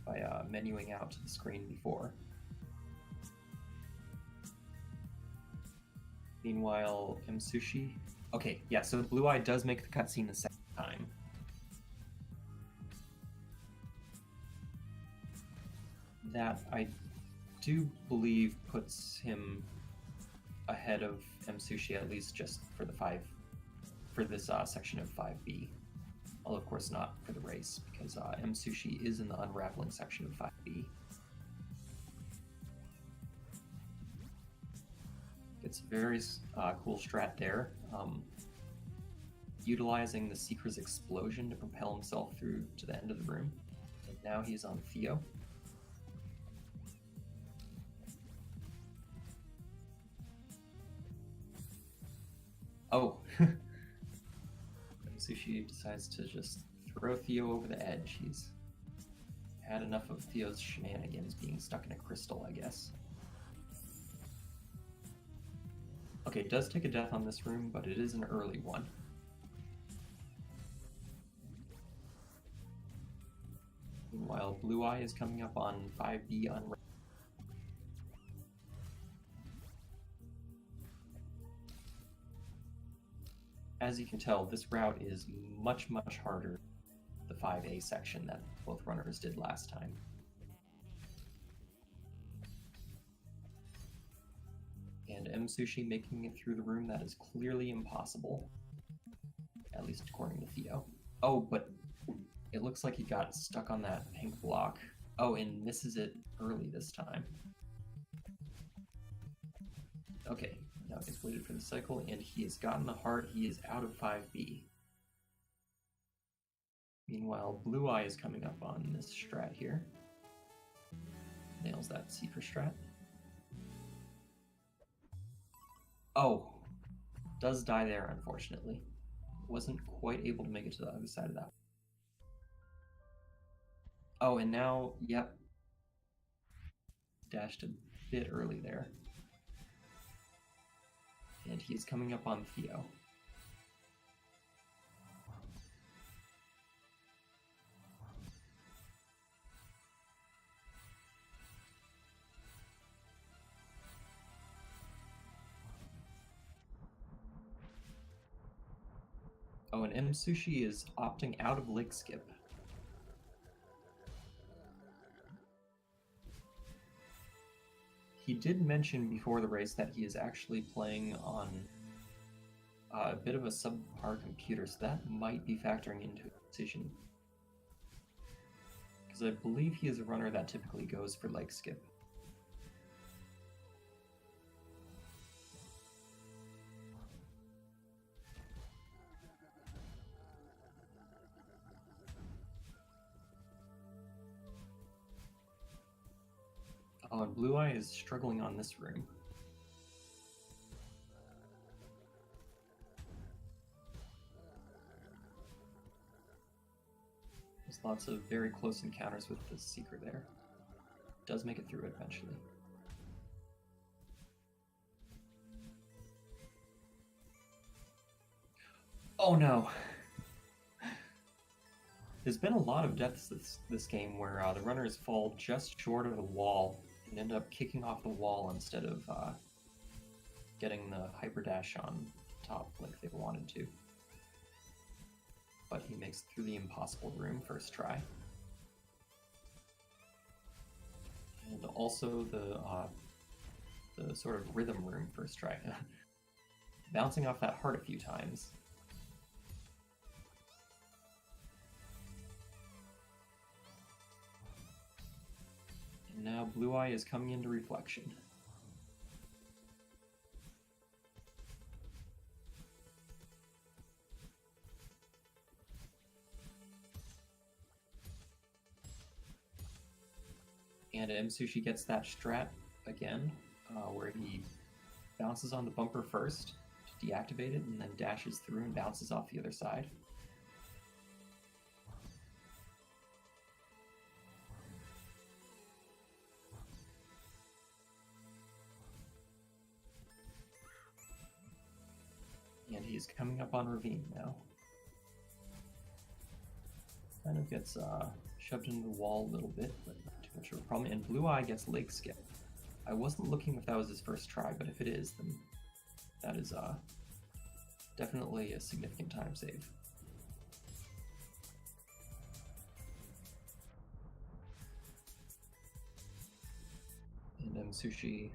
By menuing out to the screen before. Meanwhile, Msushi. Okay, yeah, so Blueye does make the cutscene the second time. That, I do believe, puts him ahead of Msushi, at least just for this section of 5B. Although, of course, not for the race, because Msushi is in the unraveling section of 5B. It's a very cool strat there, utilizing the Seeker's explosion to propel himself through to the end of the room. And now he's on Theo. Oh! Msushi decides to just throw Theo over the edge. He's had enough of Theo's shenanigans being stuck in a crystal, I guess. Okay, it does take a death on this room, but it is an early one. Meanwhile, Blueye is coming up on 5B on. As you can tell, this route is much, much harder than the 5A section that both runners did last time. And Msushi making it through the room, that is clearly impossible. At least according to Theo. Oh, but it looks like he got stuck on that pink block. Oh, and misses it early this time. Okay. Now he's waited for the cycle, and he has gotten the heart. He is out of 5B. Meanwhile, Blueye is coming up on this strat here. Nails that Seeker strat. Oh, does die there, unfortunately. Wasn't quite able to make it to the other side of that. Oh, and now, yep. Dashed a bit early there. And he's coming up on Theo. Oh, and Msushi is opting out of leg skip. He did mention before the race that he is actually playing on A bit of a subpar computer, so that might be factoring into his decision. Because I believe he is a runner that typically goes for leg skip. Oh, and Blueye is struggling on this room. There's lots of very close encounters with the Seeker there. Does make it through it eventually. Oh no! There's been a lot of deaths this game where the runners fall just short of the wall and end up kicking off the wall instead of getting the hyper dash on top like they wanted to. But he makes it through the impossible room first try. And also the sort of rhythm room first try. Bouncing off that heart a few times. And now Blueye is coming into reflection. And Msushi gets that strat again, where he bounces on the bumper first to deactivate it, and then dashes through and bounces off the other side. And he's coming up on Ravine now. Kind of gets shoved into the wall a little bit, but not too much of a problem. And Blueye gets leg skip. I wasn't looking if that was his first try, but if it is, then that is definitely a significant time save. And Msushi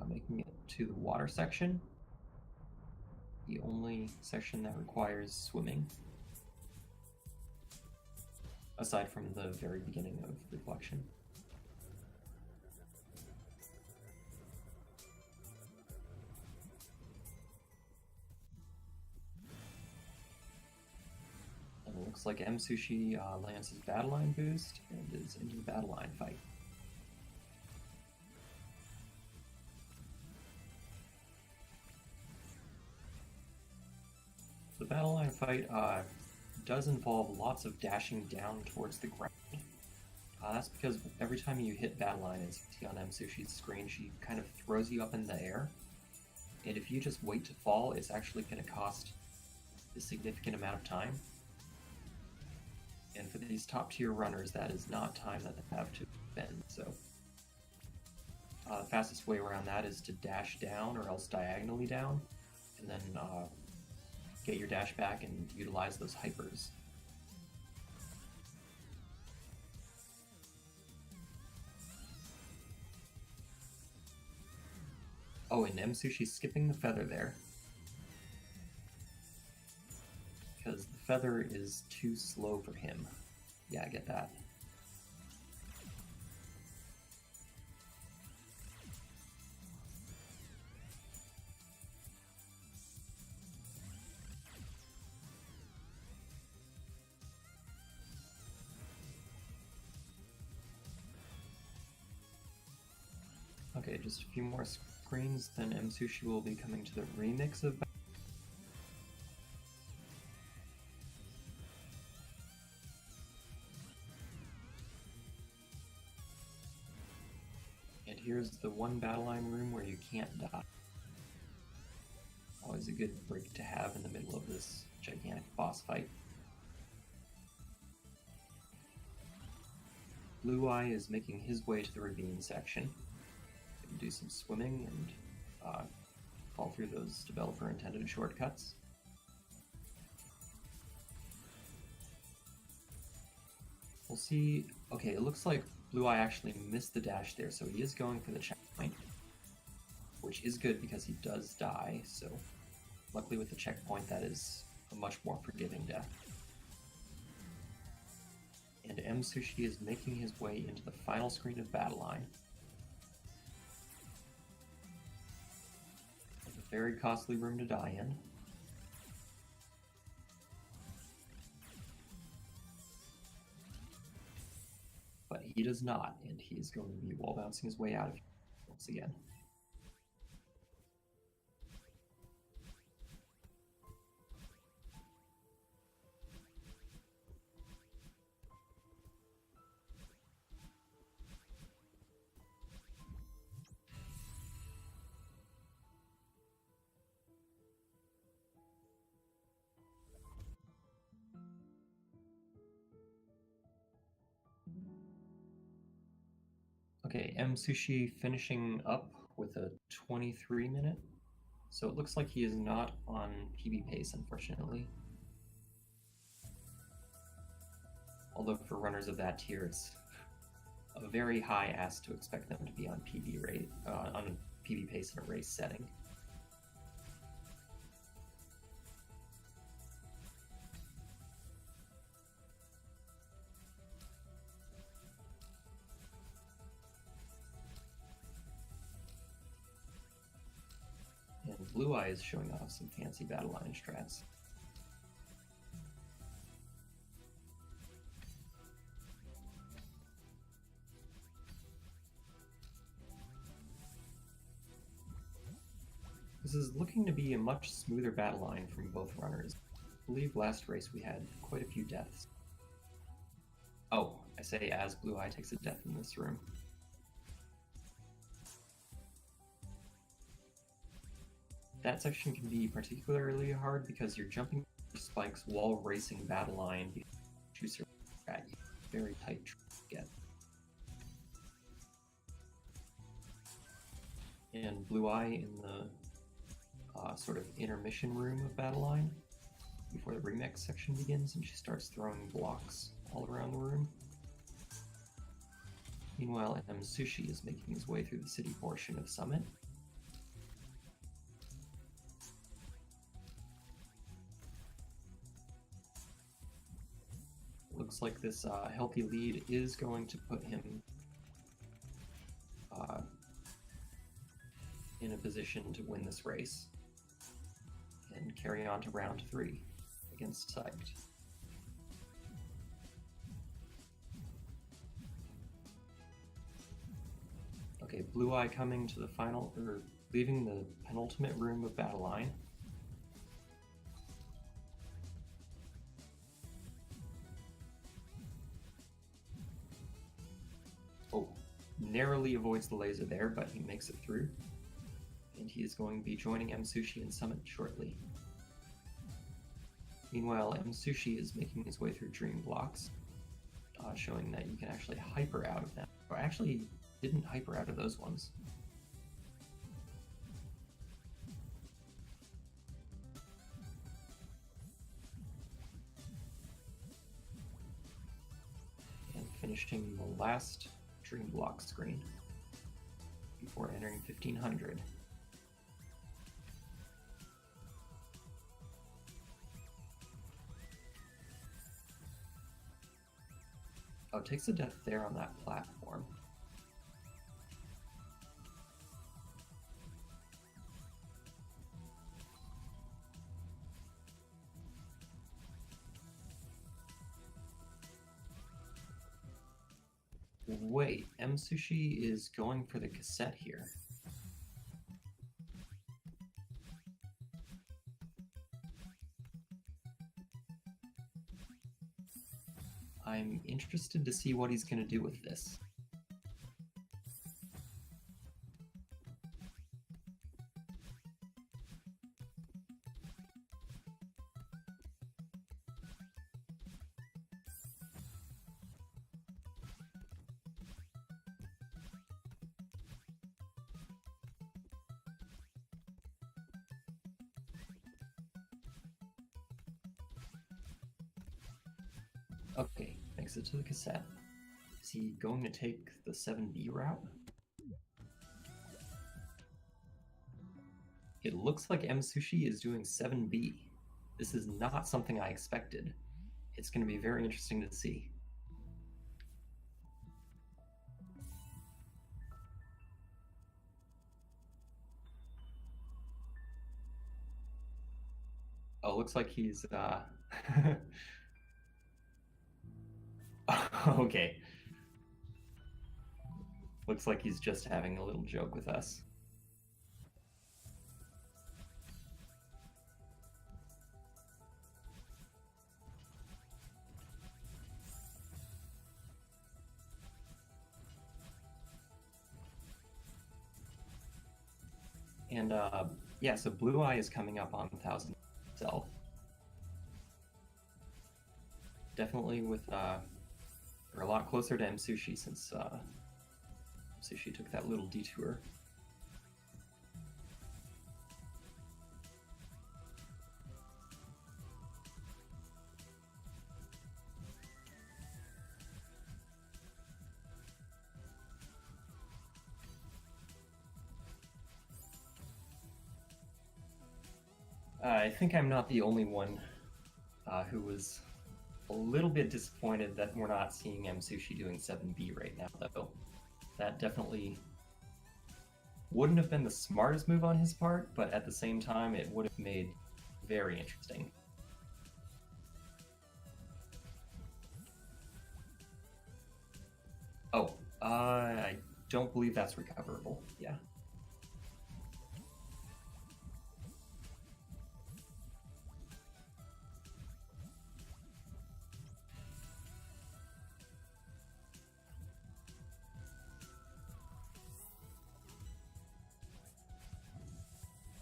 making it to the water section. The only section that requires swimming. Aside from the very beginning of reflection. And it looks like Msushi lands his battle line boost and is into the battle line fight. The battle line fight does involve lots of dashing down towards the ground. That's because every time you hit battle line, as you see on Msushi's screen, she kind of throws you up in the air. And if you just wait to fall, it's actually going to cost a significant amount of time. And for these top tier runners, that is not time that they have to spend. So the fastest way around that is to dash down or else diagonally down, and then get your dash back and utilize those hypers. Oh, and Msushi's skipping the feather there. Because the feather is too slow for him. Yeah, I get that. Okay, just a few more screens, then Msushi will be coming to the remix of. And here's the one battle line room where you can't die. Always a good break to have in the middle of this gigantic boss fight. Blueye is making his way to the ravine section. Do some swimming and fall through those developer-intended shortcuts. We'll see. Okay, it looks like Blueye actually missed the dash there, so he is going for the checkpoint, which is good because he does die, so Luckily with the checkpoint, that is a much more forgiving death. And Msushi is making his way into the final screen of Battle Line. A very costly room to die in. But he does not, and he is going to be wall bouncing his way out of here once again. Okay, Msushi finishing up with a 23 minute. So it looks like he is not on PB pace, unfortunately. Although for runners of that tier, it's a very high ask to expect them to be on PB rate, on a PB pace in a race setting. And Blueye is showing off some fancy battle line strats. This is looking to be a much smoother battle line from both runners. I believe last race we had quite a few deaths. Oh, I say as Blueye takes a death in this room. That section can be particularly hard because you're jumping spikes while racing battle line. Choose your strat. Very tight to get. And Blueye in the sort of intermission room of battle line before the remix section begins, and she starts throwing blocks all around the room. Meanwhile, Msushi is making his way through the city portion of Summit. Looks like this healthy lead is going to put him in a position to win this race and carry on to round 3 against Psyched. Okay, Blueye coming to the final, or leaving the penultimate room of battle line. Oh, narrowly avoids the laser there, but he makes it through. And he is going to be joining Msushi in Summit shortly. Meanwhile, Msushi is making his way through Dream Blocks, showing that you can actually hyper out of them. Or actually, didn't hyper out of those ones. And finishing the last Dream Block screen before entering 1500. Oh, takes a death there on that platform. Wait, Msushi is going for the cassette here. I'm interested to see what he's going to do with this. Okay, makes it to the cassette. Is he going to take the 7B route? It looks like Msushi is doing 7B. This is not something I expected. It's going to be very interesting to see. Oh, looks like he's okay. Looks like he's just having a little joke with us. And yeah, so Blueye is coming up on 1,000 itself. Definitely with, or a lot closer to Msushi since Msushi took that little detour. I think I'm not the only one who was a little bit disappointed that we're not seeing Msushi doing 7B right now, though. That definitely wouldn't have been the smartest move on his part, but at the same time, it would have made very interesting. Oh, I don't believe that's recoverable. Yeah.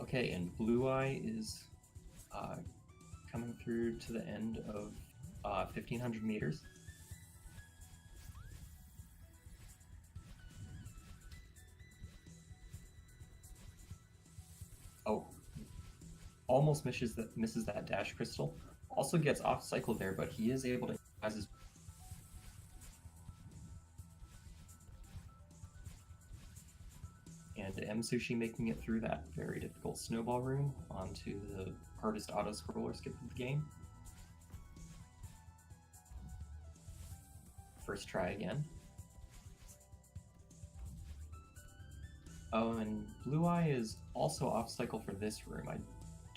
Okay, and Blueye is coming through to the end of 1,500 meters. Oh, almost misses that dash crystal. Also gets off cycle there, but he is able to utilize his. And Msushi making it through that very difficult snowball room onto the hardest auto-scroller skip of the game. First try again. Oh, and Blueye is also off cycle for this room. I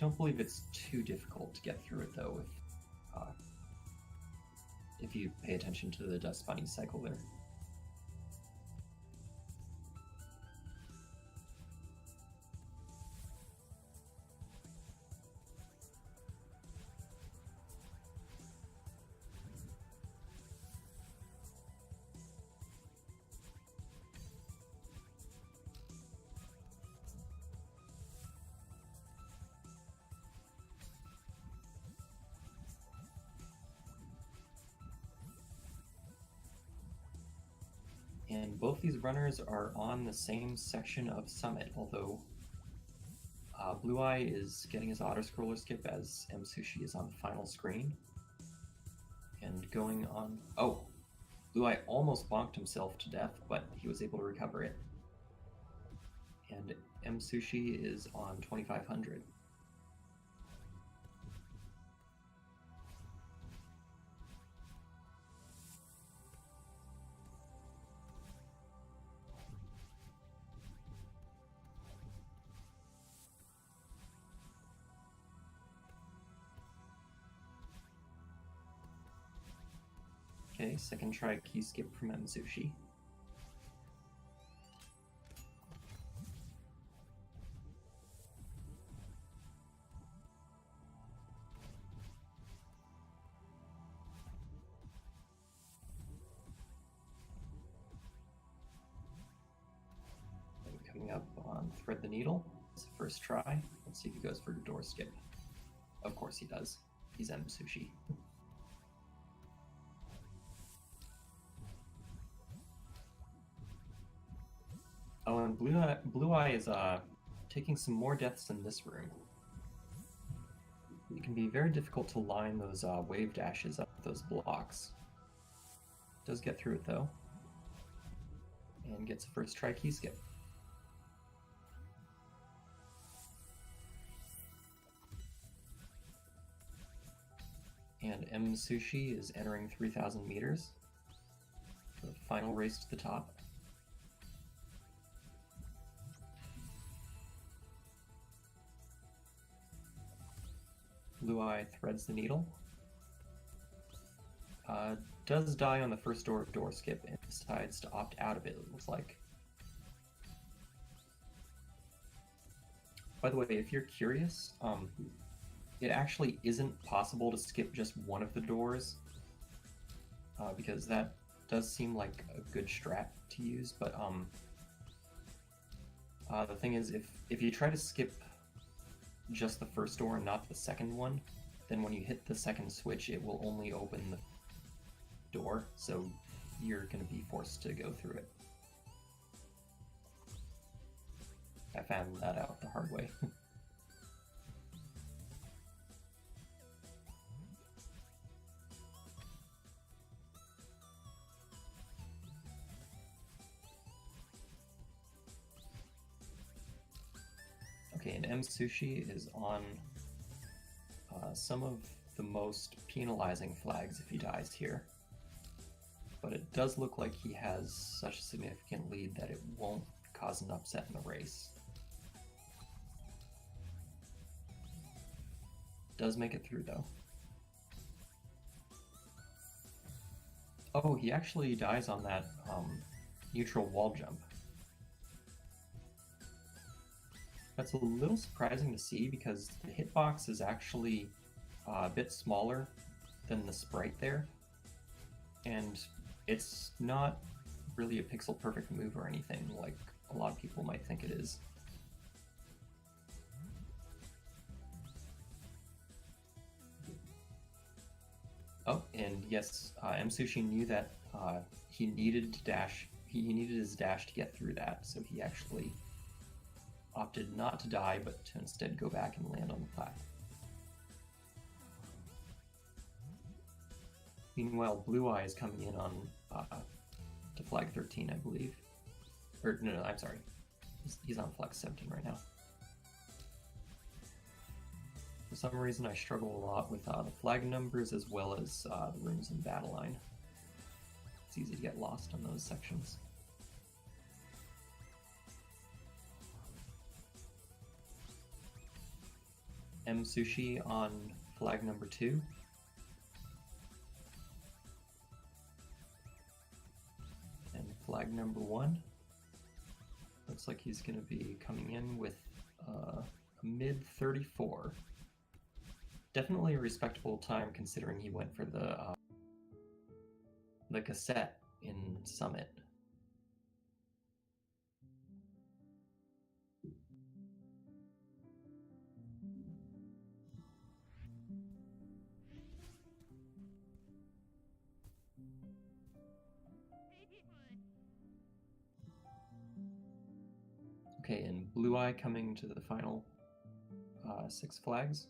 don't believe it's too difficult to get through it though if you pay attention to the Dust Bunny cycle there. And both these runners are on the same section of Summit, although Blueye is getting his auto-scroller skip as Msushi is on the final screen. And going on... Oh! Blueye almost bonked himself to death, but he was able to recover it. And Msushi is on 2,500. Okay, second try key skip from Msushi. And coming up on Thread the Needle. It's the first try. Let's see if he goes for a door skip. Of course he does. He's Msushi. Oh, and Blueye is taking some more deaths in this room. It can be very difficult to line those wave dashes up with those blocks. Does get through it though, and gets a first try key skip. And Msushi is entering 3,000 meters for the final race to the top. Blueye threads the needle. Does die on the first door skip and decides to opt out of it, it looks like. By the way, if you're curious, it actually isn't possible to skip just one of the doors, because that does seem like a good strat to use, but the thing is, if you try to skip just the first door and not the second one, then when you hit the second switch, it will only open the door, so you're going to be forced to go through it. I found that out the hard way. Okay, and Msushi is on some of the most penalizing flags if he dies here. But it does look like he has such a significant lead that it won't cause an upset in the race. Does make it through though. Oh, he actually dies on that neutral wall jump. That's a little surprising to see because the hitbox is actually a bit smaller than the sprite there, and it's not really a pixel perfect move or anything like a lot of people might think it is. Oh, and yes, Msushi knew that he needed to dash. He needed his dash to get through that, so he actually opted not to die, but to instead go back and land on the plat. Meanwhile, Blueye is coming in on to flag 13, I believe. Or no, I'm sorry. He's on flag 17 right now. For some reason, I struggle a lot with the flag numbers as well as the rooms in battle line. It's easy to get lost on those sections. Msushi on flag number 2. And flag number 1. Looks like he's going to be coming in with a mid 34. Definitely a respectable time considering he went for the cassette in Summit. Okay, and Blueye coming to the final 6 flags.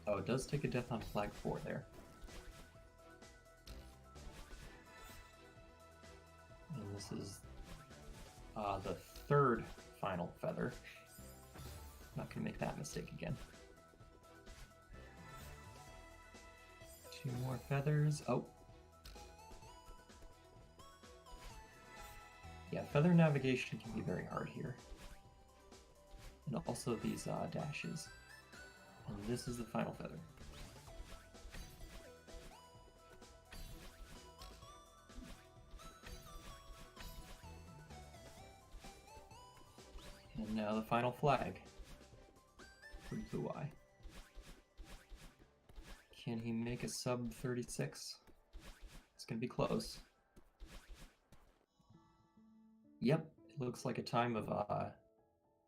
Oh, it does take a death on flag 4 there. And this is the 3rd final feather. Not gonna make that mistake again. 2 more feathers. Oh. Yeah, feather navigation can be very hard here. And also these dashes. And this is the final feather. And now the final flag for Blueye. Can he make a sub 36? It's gonna be close. Yep, it looks like a time of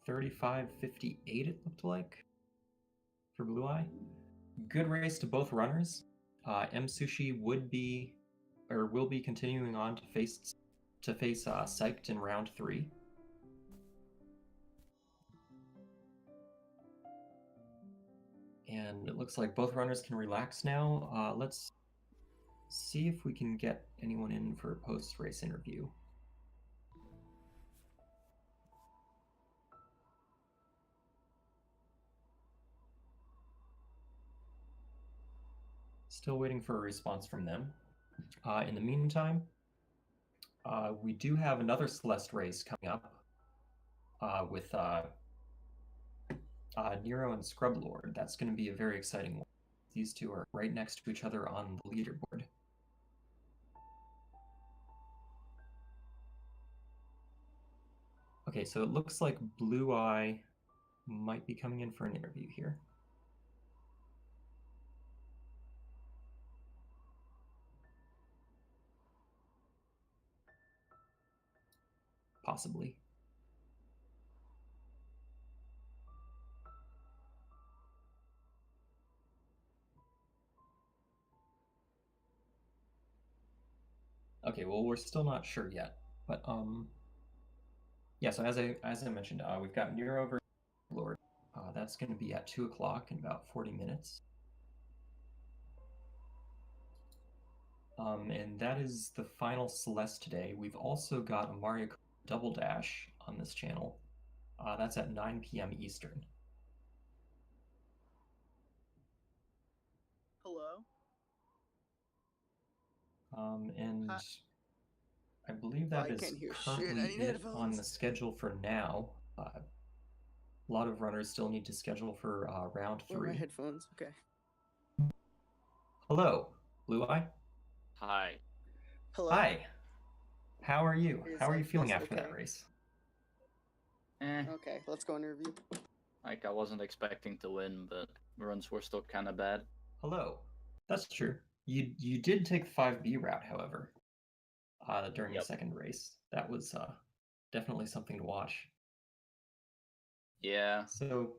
35:58 it looked like for Blueye. Good race to both runners. Msushi will be continuing on to face Psyched in round 3. And it looks like both runners can relax now. Let's see if we can get anyone in for a post-race interview. Still waiting for a response from them. In the meantime, we do have another Celeste race coming up with Nero and Scrublord. That's going to be a very exciting one. These two are right next to each other on the leaderboard. Okay, so it looks like Blueye might be coming in for an interview here. Possibly. Okay, well, we're still not sure yet, but yeah. So as I mentioned, we've got Nero versus Lord. That's going to be at 2 o'clock in about 40 minutes. And that is the final Celeste today. We've also got a Mario Kart Double Dash on this channel. That's at 9 p.m. Eastern. Hello. And Hi. I believe I that is can't hear shit. currently I need it on the headphones. schedule for now. A lot of runners still need to schedule for round Where are my 3. headphones? Okay. Hello, Blueye. Hi. Hello. Hi. How are you? It's How are you like feeling this, after that okay. race? Okay, let's go on a review. Like, I wasn't expecting to win, but runs were still kind of bad. Hello. That's true. You did take the 5B route, however, during the second race. That was definitely something to watch. Yeah. So,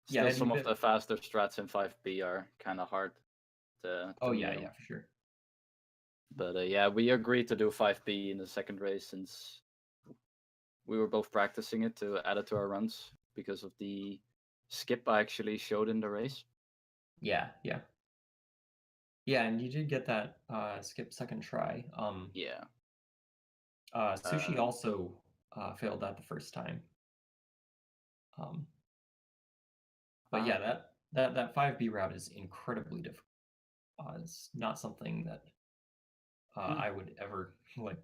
Still, yeah, some of the faster strats in 5B are kind of hard to yeah, nail. for sure. But yeah, we agreed to do 5B in the second race since we were both practicing it to add it to our runs because of the skip I actually showed in the race. Yeah. Yeah, and you did get that skip second try. Yeah. Sushi also failed that the first time. But yeah, that 5B route is incredibly difficult. It's not something that I would ever like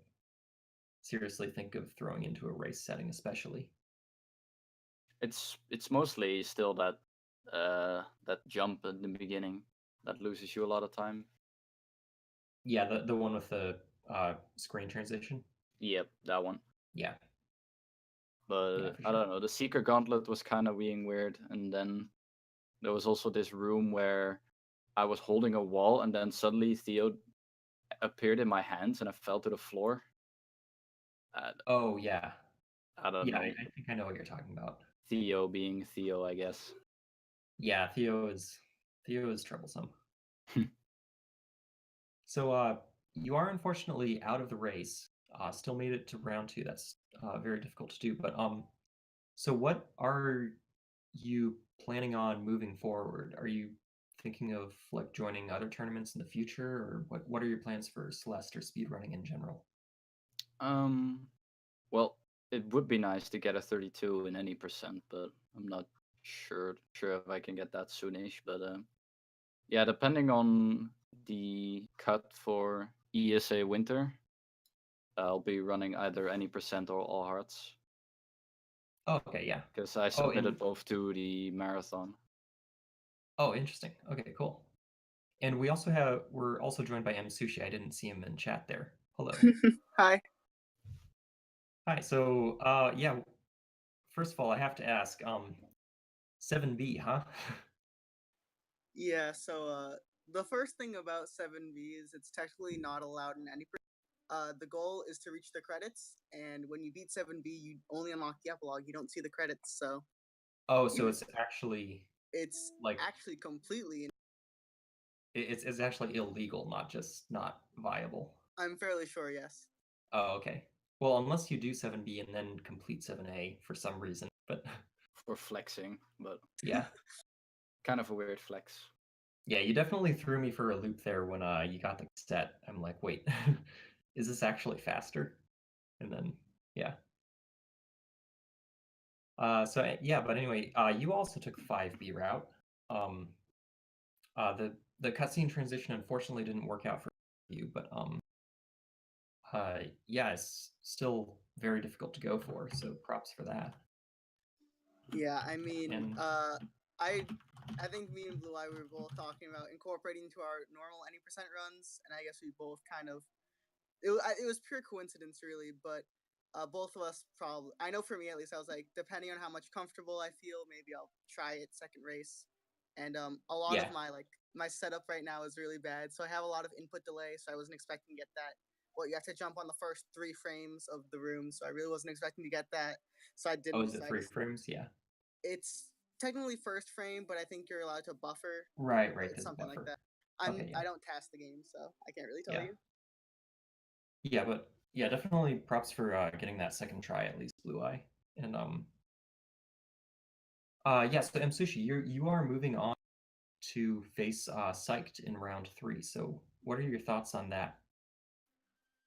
seriously think of throwing into a race setting, especially. It's mostly still that that jump in the beginning that loses you a lot of time. Yeah, the one with the screen transition. Yep, that one. Yeah. But Yeah, I don't know, the Seeker Gauntlet was kind of being weird, and then there was also this room where I was holding a wall, and then suddenly Theo appeared in my hands, and I fell to the floor. Oh yeah. I don't know. I think I know what you're talking about. Theo being Theo, I guess. Yeah, Theo is troublesome. So you are unfortunately out of the race. Still made it to round 2. That's very difficult to do. But so what are you planning on moving forward? Are you thinking of like joining other tournaments in the future, or what are your plans for Celeste or speedrunning in general? Well, it would be nice to get a 32 in any percent, but I'm not sure if I can get that soonish. But yeah, depending on the cut for ESA Winter, I'll be running either any percent or all hearts. Oh, okay, yeah. Because I submitted both to the marathon. Oh, interesting. Okay, cool. And we're also joined by Msushi. I didn't see him in chat there. Hello. Hi. Hi. So yeah, first of all, I have to ask, 7B, huh? Yeah, so the first thing about 7B is it's technically not allowed in any the goal is to reach the credits, and when you beat 7B, you only unlock the epilogue. You don't see the credits, so. Oh, so it's actually. It's like actually completely. it's actually illegal, not just not viable. I'm fairly sure, yes. Oh, okay. Well, unless you do 7B and then complete 7A for some reason, but for flexing, but yeah. kind of a weird flex. Yeah, you definitely threw me for a loop there when you got the set. I'm like, wait, is this actually faster? And then, yeah. Yeah, but anyway, you also took the 5B route. The cutscene transition unfortunately didn't work out for you, but yeah, it's still very difficult to go for, so props for that. Yeah, I mean, And I think me and Blue Eye were both talking about incorporating into our normal any percent runs, and I guess we both kind of it was pure coincidence really, but both of us probably, I know for me at least, I was like, depending on how much comfortable I feel, maybe I'll try it second race. And a lot yeah, of my setup right now is really bad, so I have a lot of input delay, so I wasn't expecting to get that. Well, you have to jump on the first 3 frames of the room, so I really wasn't expecting to get that. So I oh, didn't. is it So I 3 just, frames? Yeah. it's technically first frame, but I think you're allowed to buffer. Right, It's there's a something like buffer. that. Okay, yeah. I don't task the game, so I can't really tell Yeah. you. Yeah, but yeah, definitely props for getting that second try at least, Blue Eye. And yeah, so Msushi, you are moving on to face Psyched in round 3. So what are your thoughts on that?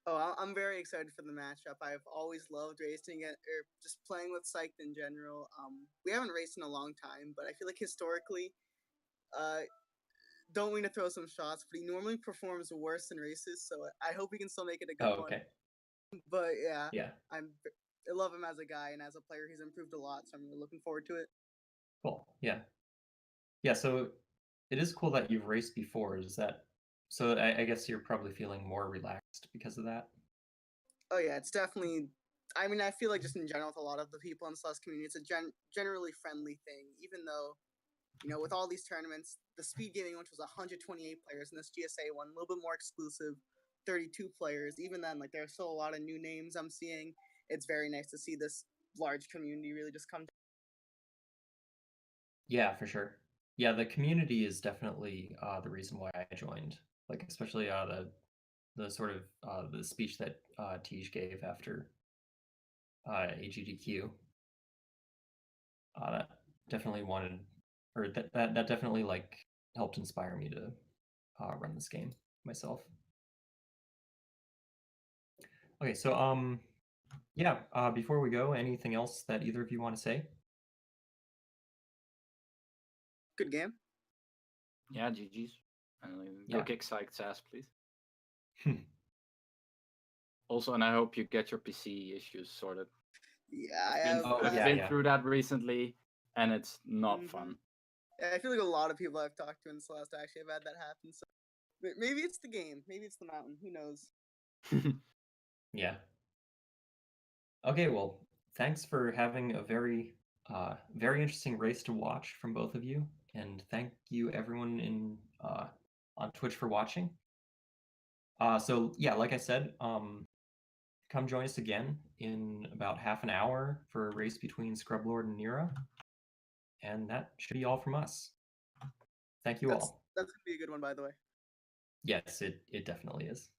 Oh, I'm very excited for the matchup. I've always loved racing it, or just playing with Psyched in general. We haven't raced in a long time, but I feel like historically, uh, don't mean to throw some shots, but he normally performs worse in races. So I hope he can still make it a good Oh, one. okay. But yeah, Yeah, I love him as a guy and as a player. He's improved a lot, so I'm really looking forward to it. cool. Yeah. Yeah, so it is cool that you've raced before. Is that so? I guess you're probably feeling more relaxed because of that. Oh yeah, it's definitely. I mean, I feel like just in general with a lot of the people in the Celeste community, it's a generally friendly thing. Even though, with all these tournaments, the speed gaming one was 128 players, and this GSA one a little bit more exclusive, 32 players. Even then, like there's still a lot of new names I'm seeing. It's very nice to see this large community really just come. Yeah, for sure. Yeah, the community is definitely the reason why I joined. Like especially the sort of the speech that Tej gave after AGDQ. That definitely wanted, or that definitely like helped inspire me to run this game myself. Okay, so yeah. Before we go, anything else that either of you want to say? Good game. Yeah, GG's. Go Yeah. kick Psyched's ass, please. Also, and I hope you get your PC issues sorted. Yeah, I've been through that recently, and it's not fun. Yeah, I feel like a lot of people I've talked to in Celeste actually have had that happen. So maybe it's the game, maybe it's the mountain. Who knows? Yeah. Okay, well, thanks for having a very interesting race to watch from both of you, and thank you everyone in on Twitch for watching. So yeah, like I said, come join us again in about half an hour for a race between Scrublord and Nira, and that should be all from us. Thank you all. That's gonna be a good one, by the way. Yes, it definitely is.